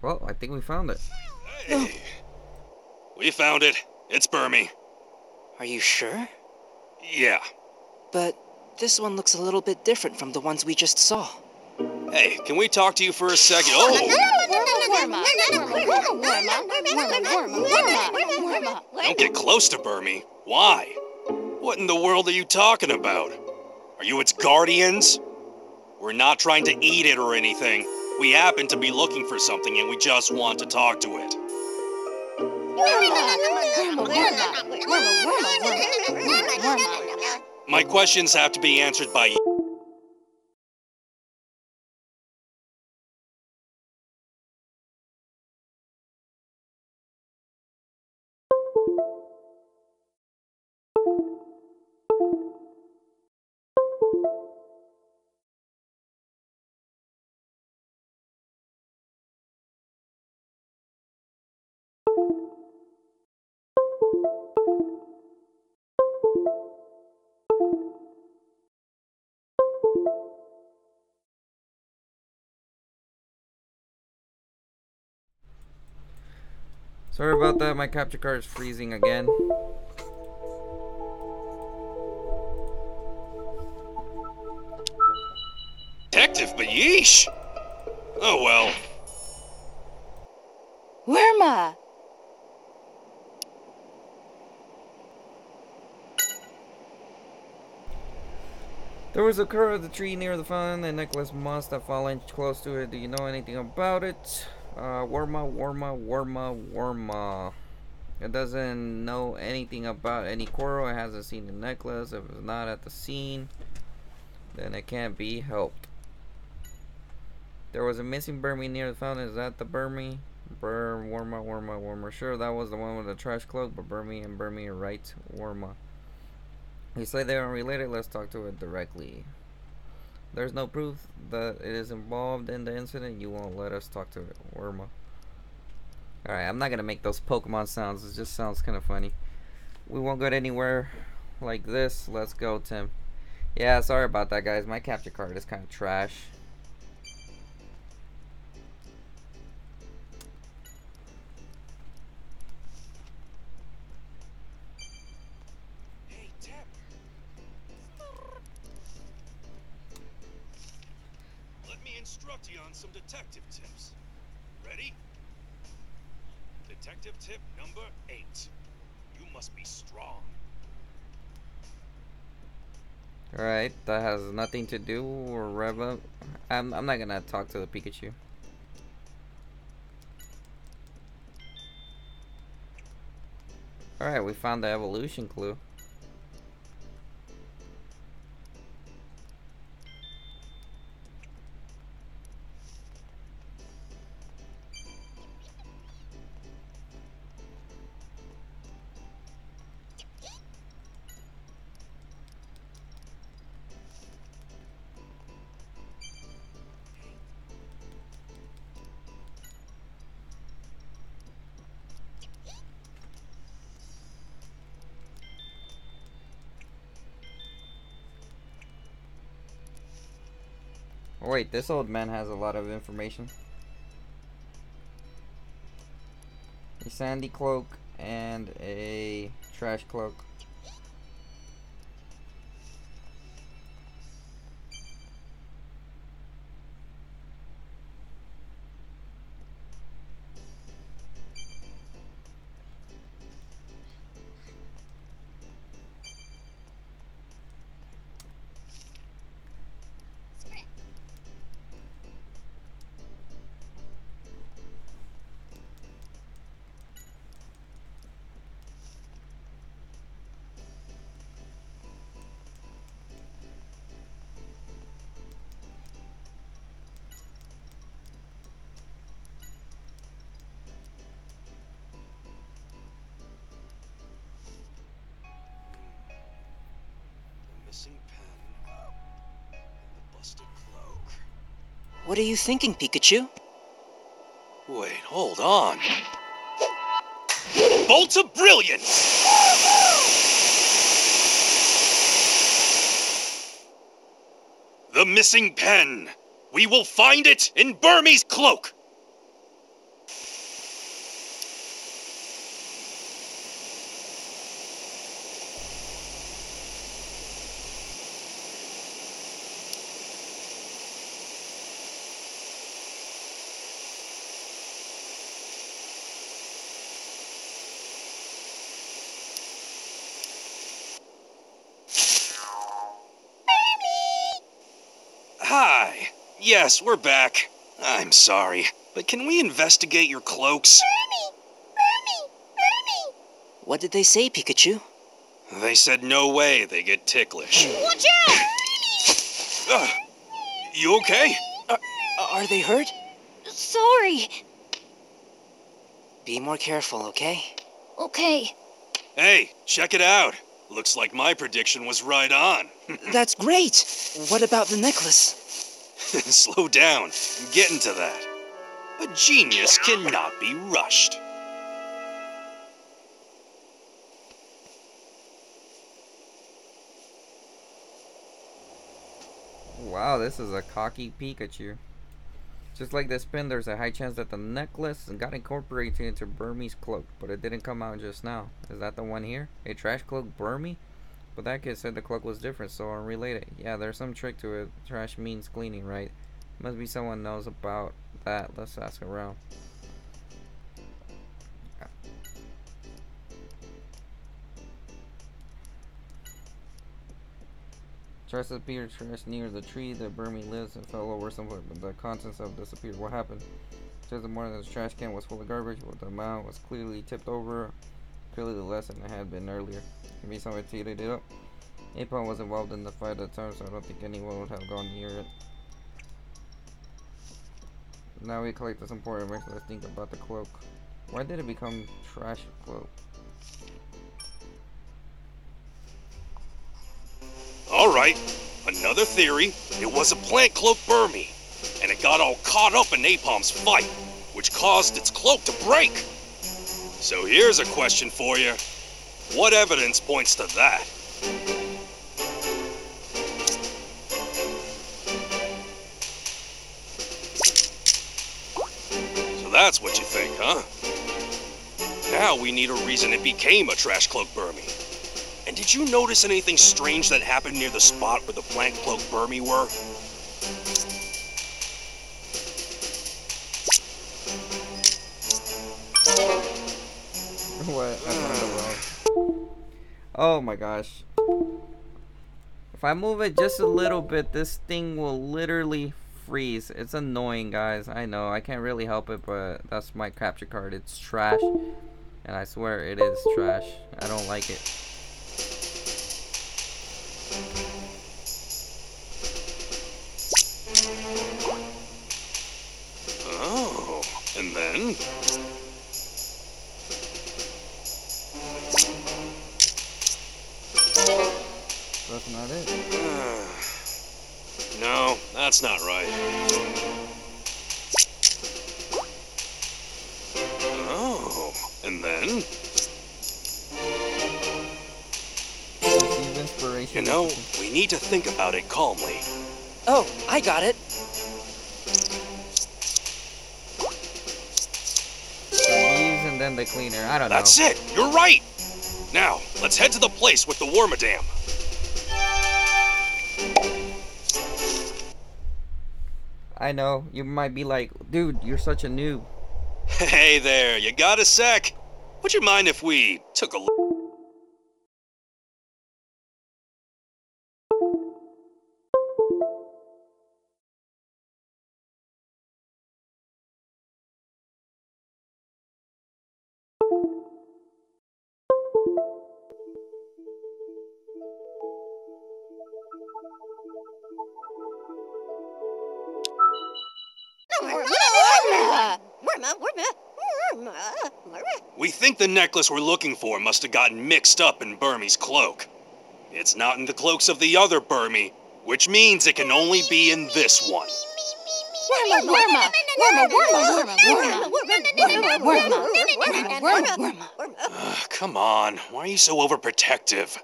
A: Well, I think we found it.
B: Hey. We found it. It's Burmy.
C: Are you sure?
B: Yeah.
C: But this one looks a little bit different from the ones we just saw.
B: Hey, can we talk to you for a second? Oh! Don't get close to Burmy. Why? What in the world are you talking about? Are you its guardians? We're not trying to eat it or anything. We happen to be looking for something and we just want to talk to it. My questions have to be answered by you.
A: Sorry about that, my capture card is freezing again.
B: Detective, but yeesh! Oh well.
F: Worma!
A: There was a curve of the tree near the fountain. A necklace must have fallen close to it. Do you know anything about it? Worma. It doesn't know anything about any coral. It hasn't seen the necklace. If it's not at the scene, then it can't be helped. There was a missing Burmy near the fountain. Is that the Burmy? Worma. Sure, that was the one with the trash cloak, but Burmy are right. Worma. You say they are related. Let's talk to it directly. There's no proof that it is involved in the incident. You won't let us talk to it. Worma. Alright, I'm not gonna make those Pokemon sounds. It just sounds kind of funny. We won't go anywhere like this. Let's go, Tim. Yeah, sorry about that, guys. My capture card is kind of trash.
B: Hey, Tip. Let me instruct you on some detective tips. Ready? Detective tip number 8. You must be strong.
A: Alright, that has nothing to do or relevant. I'm not gonna talk to the Pikachu. Alright, we found the evolution clue. Oh, wait, this old man has a lot of information. A sandy cloak and a trash cloak.
B: Missing pen. And the busted cloak.
C: What are you thinking, Pikachu?
B: Wait, hold on. Bolt of brilliance! The missing pen. We will find it in Burmy's cloak. Hi. Yes, we're back. I'm sorry, but can we investigate your cloaks?
C: What did they say, Pikachu?
B: They said no way they get ticklish.
E: Watch out!
B: You okay?
C: Are they hurt?
D: Sorry.
C: Be more careful, okay?
D: Okay.
B: Hey, check it out. Looks like my prediction was right on.
C: That's great! What about the necklace?
B: Slow down. I'm getting to that. A genius cannot be rushed.
A: Wow, this is a cocky Pikachu. Just like the spin, there's a high chance that the necklace got incorporated into Burmese cloak, but it didn't come out just now. Is that the one here? A trash cloak Burmese? But that kid said the cloak was different, so unrelated. Yeah, there's some trick to it. Trash means cleaning, right? Must be someone knows about that. Let's ask around. Trash disappeared. Trash near the tree that Burmese lives and fell over somewhere, but the contents have disappeared. What happened? Just the morning, the trash can was full of garbage, but the amount was clearly tipped over. Clearly less than it had been earlier. Maybe someone teeted it up. Aipom was involved in the fight at the time, so I don't think anyone would have gone near it. Now we collected some important information. Let's think about the cloak. Why did it become trash cloak?
B: Alright, another theory. It was a plant cloak Burmese, and it got all caught up in Aipom's fight, which caused its cloak to break. So here's a question for you. What evidence points to that? So that's what you think, huh? Now we need a reason it became a trash cloak Burmese. And did you notice anything strange that happened near the spot where the plant cloak Burmese were?
A: What? I found it wrong. Oh my gosh. If I move it just a little bit, this thing will literally freeze. It's annoying, guys. I know. I can't really help it, but that's my capture card. It's trash. And I swear it is trash. I don't like it.
B: Oh, and then?
A: That's not it.
B: No, that's not right. Oh, and then? You know, we need to think about it calmly.
C: Oh, I got it.
A: These and then the cleaner. I don't know.
B: That's it! You're right! Now, let's head to the place with the Wormadam.
A: I know. You might be like, dude, you're such a noob.
B: Hey there, you got a sec? Would you mind if we took a look? We think the necklace we're looking for must have gotten mixed up in Burmese cloak. It's not in the cloaks of the other Burmese, which means it can only be in this one. Come on, why are you so overprotective?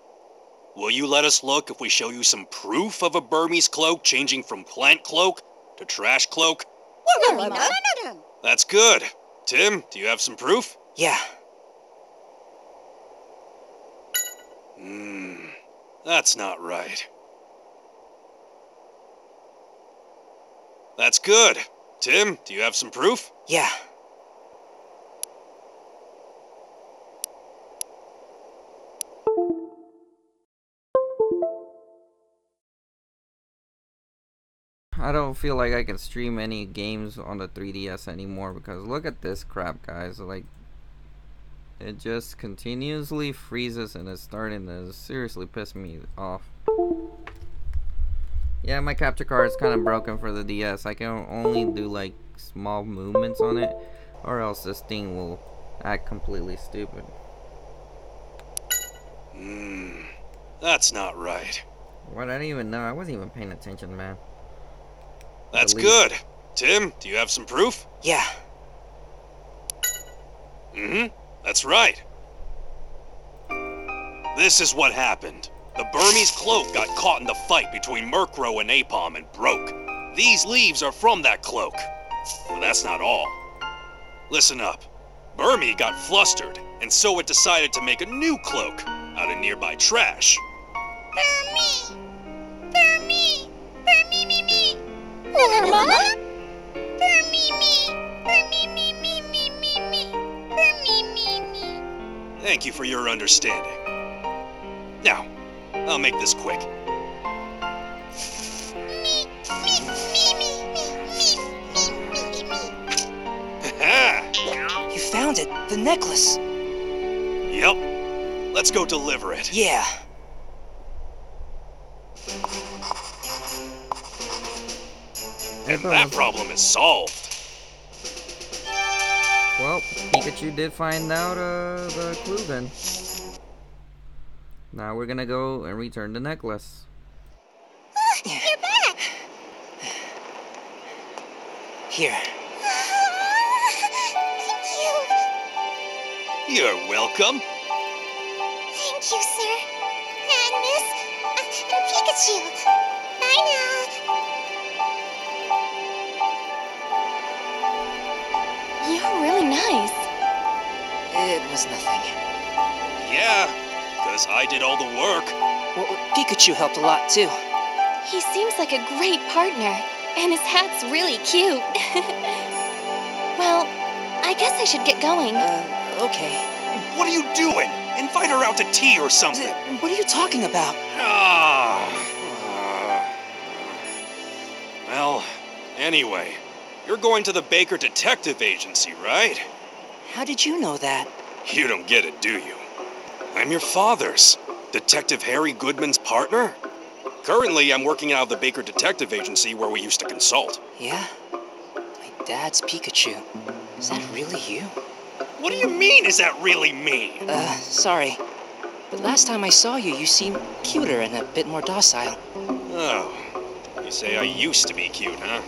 B: Will you let us look if we show you some proof of a Burmese cloak changing from plant cloak to trash cloak? That's good. Tim, do you have some proof?
C: Yeah.
B: That's not right. That's good. Tim, do you have some proof?
C: Yeah.
A: I don't feel like I can stream any games on the 3DS anymore because look at this crap, guys. Like, it just continuously freezes and it's starting to seriously piss me off. Yeah, my capture card is kind of broken for the DS. I can only do like small movements on it, or else this thing will act completely stupid.
B: That's not right.
A: What? I didn't even know. I wasn't even paying attention, man.
B: That's good. Tim, do you have some proof?
C: Yeah.
B: That's right. This is what happened. The Burmese cloak got caught in the fight between Murkrow and Aipom and broke. These leaves are from that cloak. But that's not all. Listen up. Burmy got flustered, and so it decided to make a new cloak out of nearby trash.
E: Burmy! Burmy! Burmy me me! Burma? Burmy me! Burmy me me me me me! Burmy me me!
B: Thank you for your understanding. Now, I'll make this quick.
E: Me, me, me, me, me, me, me, me.
B: Ha!
C: You found it. The necklace.
B: Yep. Let's go deliver it.
C: Yeah.
B: And that problem is solved.
A: Well, Pikachu did find out the clue then. Now we're gonna go and return the necklace.
E: You're back!
C: Here.
E: Thank you.
B: You're welcome.
E: Thank you, sir. And Miss... Pikachu. Bye now. You're really nice.
C: It was nothing.
B: Yeah, because I did all the work.
C: Well, Pikachu helped a lot, too.
D: He seems like a great partner, and his hat's really cute. Well, I guess I should get going.
C: Okay.
B: What are you doing? Invite her out to tea or something.
C: What are you talking about?
B: Well, anyway, you're going to the Baker Detective Agency, right?
C: How did you know that?
B: You don't get it, do you? I'm your father's, Detective Harry Goodman's partner. Currently, I'm working out of the Baker Detective Agency where we used to consult.
C: Yeah? My dad's Pikachu. Is that really you?
B: What do you mean, is that really me?
C: Sorry. But last time I saw you, you seemed cuter and a bit more docile.
B: Oh, you say I used to be cute, huh?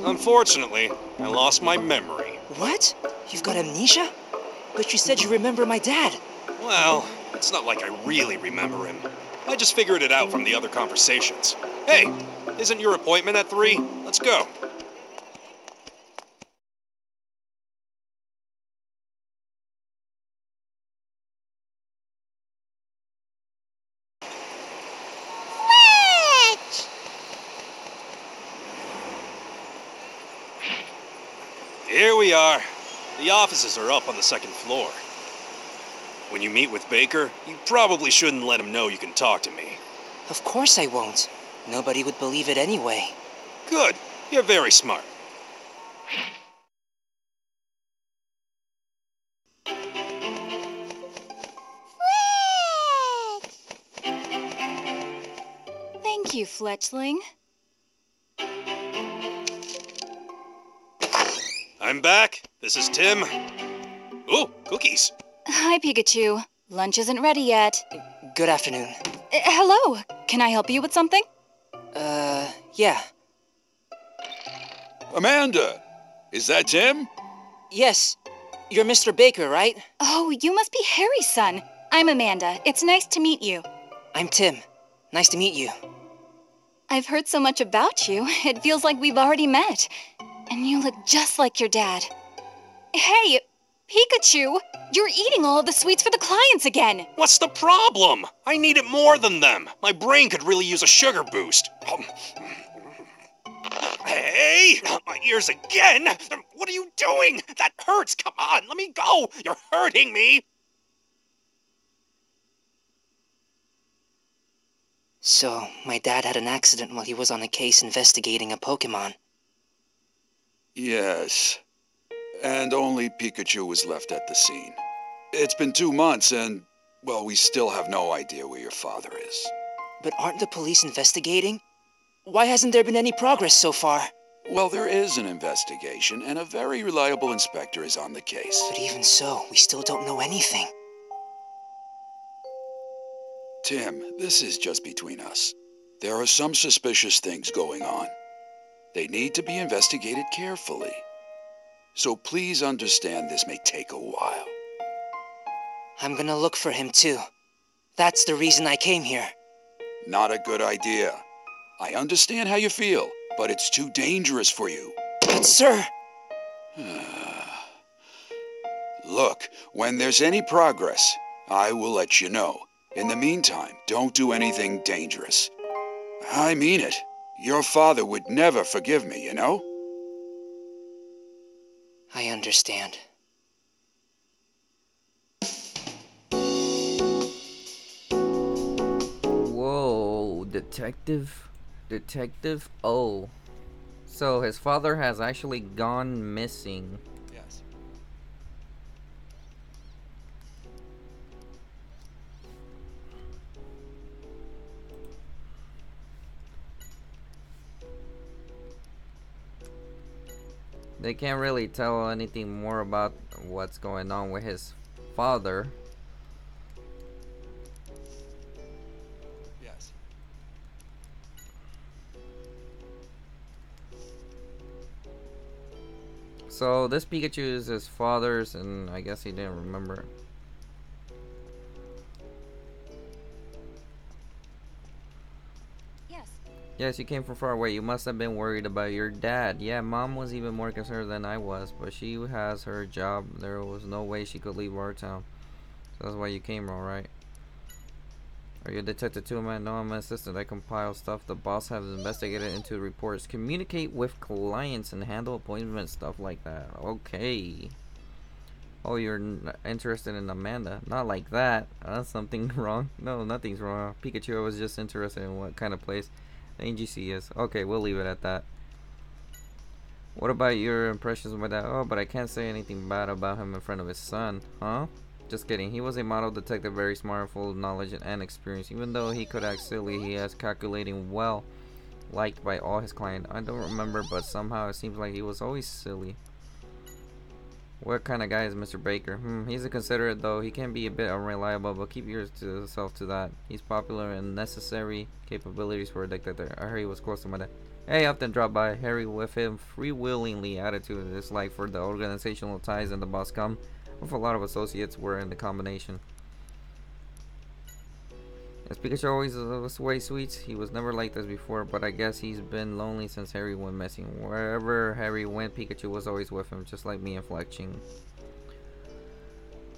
B: Unfortunately, I lost my memory.
C: What? You've got amnesia? But you said you remember my dad.
B: Well, it's not like I really remember him. I just figured it out from the other conversations. Hey, isn't your appointment at 3? Let's go. Here we are. The offices are up on the 2nd floor. When you meet with Baker, you probably shouldn't let him know you can talk to me.
C: Of course I won't. Nobody would believe it anyway.
B: Good. You're very smart.
D: Thank you, Fletchling.
B: I'm back. This is Tim. Ooh, cookies.
D: Hi, Pikachu. Lunch isn't ready yet.
C: Good afternoon.
D: Hello. Can I help you with something?
C: Yeah.
F: Amanda, is that Tim?
C: Yes. You're Mr. Baker, right?
D: Oh, you must be Harry's son. I'm Amanda. It's nice to meet you.
C: I'm Tim. Nice to meet you.
D: I've heard so much about you. It feels like we've already met. And you look just like your dad. Hey, Pikachu! You're eating all of the sweets for the clients again!
B: What's the problem? I need it more than them. My brain could really use a sugar boost. Hey! My ears again! What are you doing? That hurts! Come on, let me go! You're hurting me!
C: So, my dad had an accident while he was on a case investigating a Pokemon.
F: Yes. And only Pikachu was left at the scene. It's been 2 months and, well, we still have no idea where your father is.
C: But aren't the police investigating? Why hasn't there been any progress so far?
F: Well, there is an investigation, and a very reliable inspector is on the case.
C: But even so, we still don't know anything.
F: Tim, this is just between us. There are some suspicious things going on. They need to be investigated carefully. So please understand this may take a while.
C: I'm gonna look for him too. That's the reason I came here.
F: Not a good idea. I understand how you feel, but it's too dangerous for you.
C: But sir...
F: Look, when there's any progress, I will let you know. In the meantime, don't do anything dangerous. I mean it. Your father would never forgive me, you know?
C: I understand.
A: Whoa, Detective O. So his father has actually gone missing.
B: Yes.
A: They can't really tell anything more about what's going on with his father.
B: Yes.
A: So this Pikachu is his father's, and I guess he didn't remember.
D: Yes.
A: Yes, you came from far away. You must have been worried about your dad. Yeah, Mom was even more concerned than I was, but she has her job. There was no way she could leave our town. So that's why you came, alright? Are you a detective too, man? No, I'm an assistant. I compile stuff the boss has investigated into reports. Communicate with clients and handle appointments, stuff like that. Okay. Oh, you're interested in Amanda. Not like that. Something wrong? No, nothing's wrong. Pikachu, I was just interested in what kind of place the AGC is. Okay, we'll leave it at that. What about your impressions of my dad? Oh, but I can't say anything bad about him in front of his son. Huh? Just kidding. He was a model detective, very smart, full of knowledge and experience. Even though he could act silly, he has calculating well, liked by all his clients. I don't remember, but somehow it seems like he was always silly. What kind of guy is Mr. Baker? He's a considerate, though. He can be a bit unreliable, but keep yourself to that. He's popular and necessary capabilities for a detective. I heard he was close to my dad. Hey, often drop by. Harry with him free-willingly attitude is like for the organizational ties and the boss come. With a lot of associates were in the combination. Is Pikachu always this way, sweets? He was never like this before, but I guess he's been lonely since Harry went missing. Wherever Harry went, Pikachu was always with him, just like me and Fletching.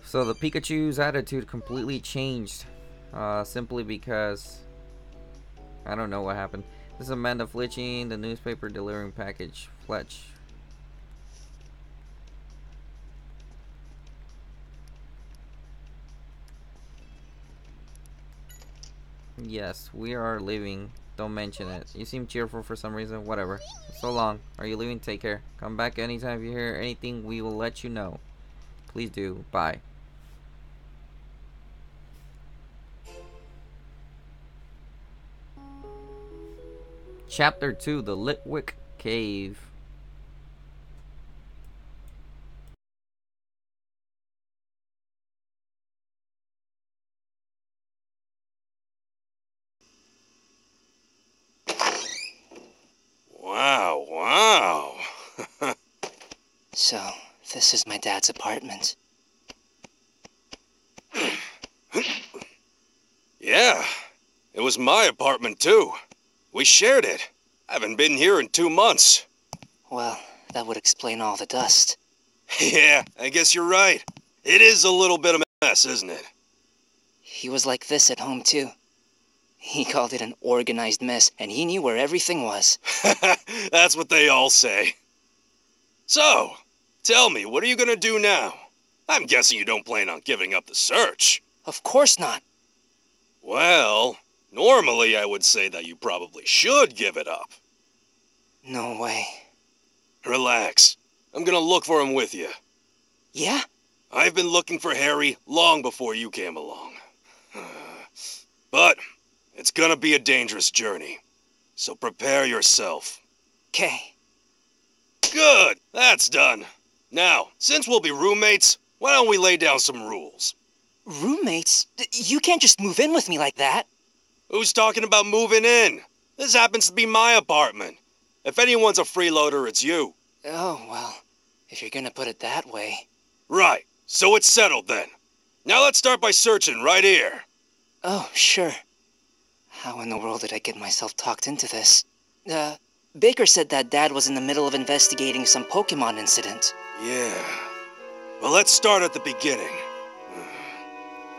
A: So the Pikachu's attitude completely changed, simply because I don't know what happened. This is Amanda Fletching, the newspaper delivering package. Fletch. Yes, we are leaving. Don't mention it. You seem cheerful for some reason. Whatever. So long. Are you leaving? Take care. Come back anytime if you hear anything. We will let you know. Please do. Bye. Chapter 2, The Litwick Cave.
B: Wow, wow.
C: So, this is my dad's apartment.
B: Yeah, it was my apartment too. We shared it. I haven't been here in 2 months.
C: Well, that would explain all the dust.
B: Yeah, I guess you're right. It is a little bit of a mess, isn't it?
C: He was like this at home too. He called it an organized mess, and he knew where everything was.
B: That's what they all say. So, tell me, what are you gonna do now? I'm guessing you don't plan on giving up the search.
C: Of course not.
B: Well, Normally, I would say that you probably should give it up.
C: No way.
B: Relax. I'm gonna look for him with you.
C: Yeah?
B: I've been looking for Harry long before you came along. But it's gonna be a dangerous journey. So prepare yourself.
C: 'Kay.
B: Good! That's done. Now, since we'll be roommates, why don't we lay down some rules?
C: Roommates? You can't just move in with me like that.
B: Who's talking about moving in? This happens to be my apartment. If anyone's a freeloader, it's you.
C: Oh, well, if you're gonna put it that way.
B: Right. So it's settled then. Now let's start by searching right here.
C: Oh, sure. How in the world did I get myself talked into this? Baker said that Dad was in the middle of investigating some Pokemon incident.
B: Yeah. Well, let's start at the beginning.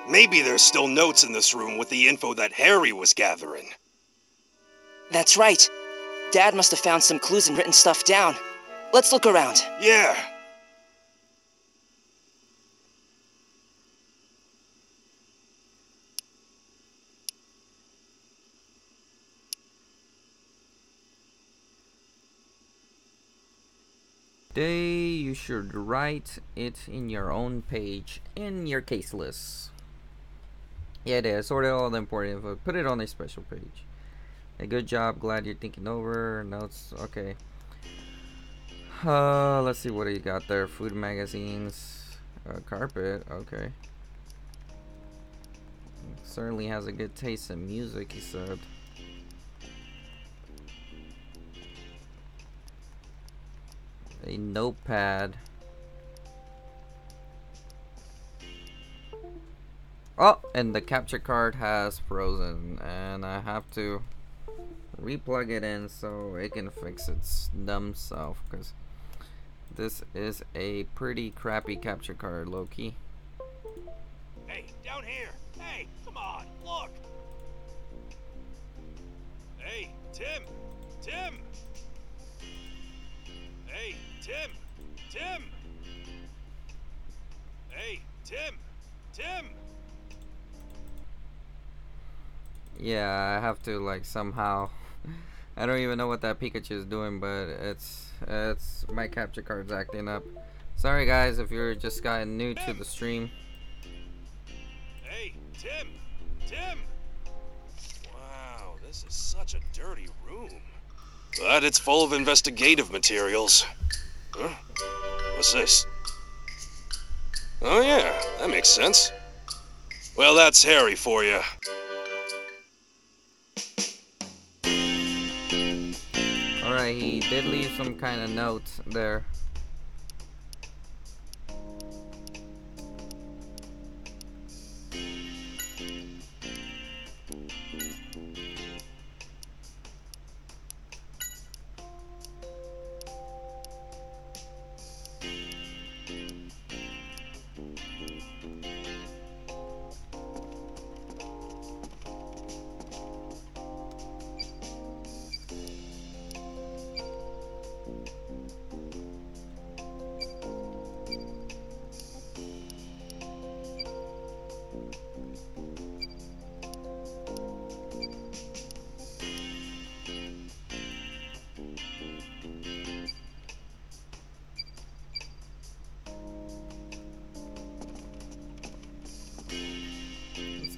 B: Maybe there's still notes in this room with the info that Harry was gathering.
C: That's right. Dad must have found some clues and written stuff down. Let's look around.
B: Yeah.
A: You should write it in your own page in your case list. Yeah, it is. Sort of all the important info. Put it on a special page. A good job. Glad you're thinking over. Notes. Okay. Let's see what you got there. Food magazines. Carpet. Okay. Certainly has a good taste in music, he said. A notepad. Oh, and the capture card has frozen, and I have to replug it in so it can fix its dumb self, because this is a pretty crappy capture card, low-key.
B: Hey, down here! Hey, come on, look! Hey, Tim! Tim! Hey, Tim! Tim! Hey, Tim! Tim!
A: Yeah, I have to like somehow. I don't even know what that Pikachu is doing, but it's my capture card's acting up. Sorry guys if you're just gotten new to the stream.
B: Hey, Tim! Tim! Wow, this is such a dirty room. But it's full of investigative materials. Huh? What's this? Oh yeah, that makes sense. Well, that's Harry for you.
A: Alright, he did leave some kind of notes there.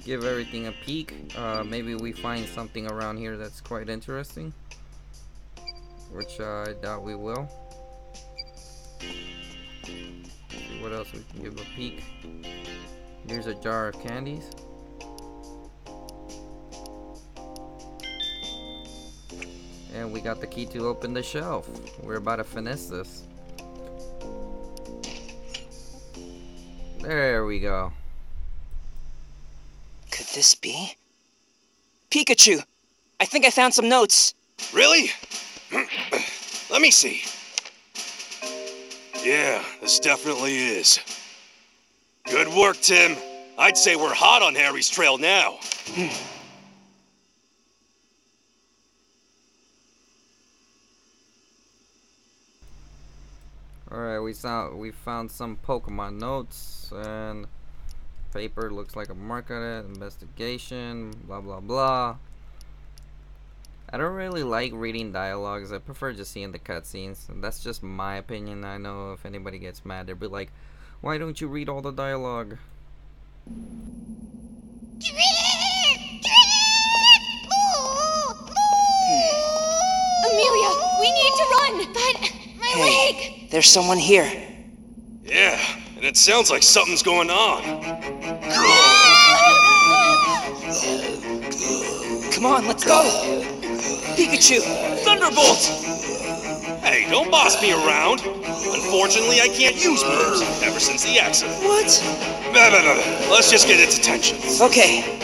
A: Give everything a peek. Maybe we find something around here that's quite interesting, which I doubt we will. See what else we can give a peek. Here's a jar of candies. And we got the key to open the shelf. We're about to finesse this. There we go.
C: Could this be? Pikachu! I think I found some notes.
B: Really? Let me see. Yeah, this definitely is. Good work, Tim. I'd say we're hot on Harry's trail now.
A: Alright, we found some Pokemon notes, and paper looks like a mark on it. Investigation, blah blah blah. I don't really like reading dialogues. I prefer just seeing the cutscenes. That's just my opinion. I know if anybody gets mad, they'll be like, "Why don't you read all the dialogue?"
D: Amelia, we need to run! But my leg!
C: There's someone here.
B: Yeah, and it sounds like something's going on.
C: Come on, let's go! Pikachu! Thunderbolt!
B: Hey, don't boss me around. Unfortunately, I can't use moves ever since the accident.
C: What?
B: Let's just get its attention.
C: Okay.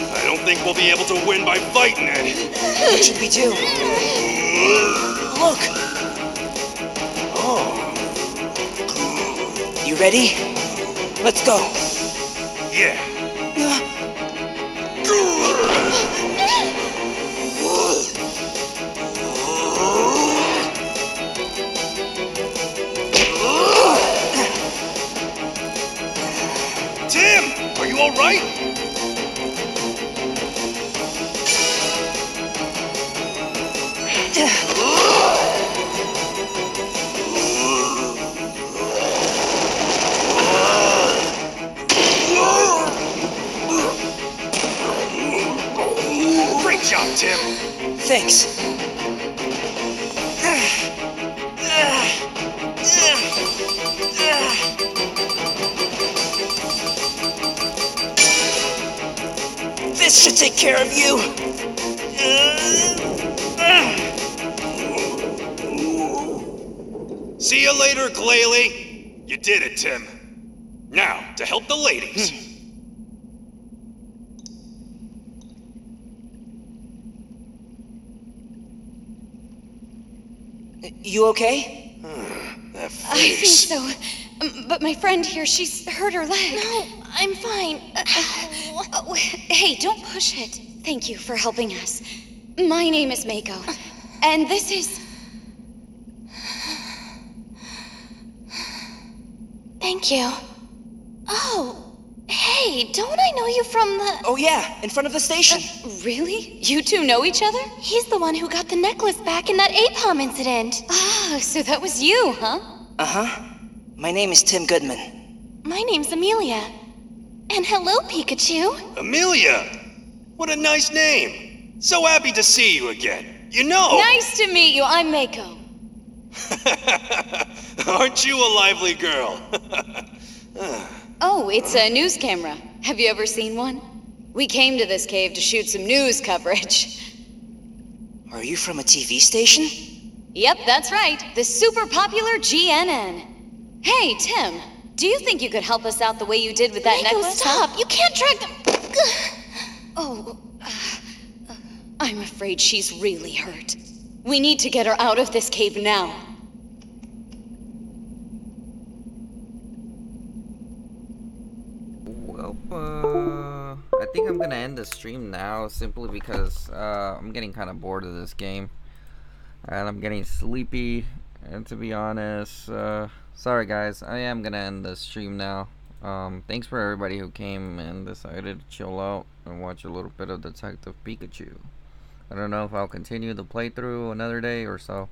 B: I don't think we'll be able to win by fighting it.
C: What should we do? Look!
B: Oh,
C: You ready? Let's go!
B: yeah. Tim, are you all right? Great job, Tim.
C: Thanks. This should take care of you.
B: See you later, Glalie. You did it, Tim. Now, to help the ladies.
C: You okay?
B: That
D: I think
B: face.
D: so. But my friend here, she's hurt her leg.
E: No, I'm fine.
D: Oh, hey, don't push it. Thank you for helping us. My name is Mako. And this is...
E: Thank you. Oh, hey, don't I know you from the...
C: Oh yeah, in front of the station.
D: Really? You two know each other?
E: He's the one who got the necklace back in that Aipom incident.
D: Ah, so that was you, huh?
C: Uh-huh. My name is Tim Goodman.
E: My name's Amelia. And hello, Pikachu.
B: Amelia! What a nice name. So happy to see you again. You know...
D: Nice to meet you. I'm Mako.
B: Aren't you a lively girl?
D: Oh, it's a news camera. Have you ever seen one? We came to this cave to shoot some news coverage.
C: Are you from a TV station?
D: Yep, that's right. The super popular GNN. Hey, Tim, do you think you could help us out the way you did with that
E: Mako,
D: necklace?
E: stop! You can't drag them...
D: Oh, I'm afraid she's really hurt. We need to get her out of this cave now.
A: Well, I think I'm gonna end the stream now simply because I'm getting kind of bored of this game. And I'm getting sleepy. And to be honest, sorry guys, I am gonna end the stream now. Thanks for everybody who came and decided to chill out and watch a little bit of Detective Pikachu. I don't know if I'll continue the playthrough another day or so.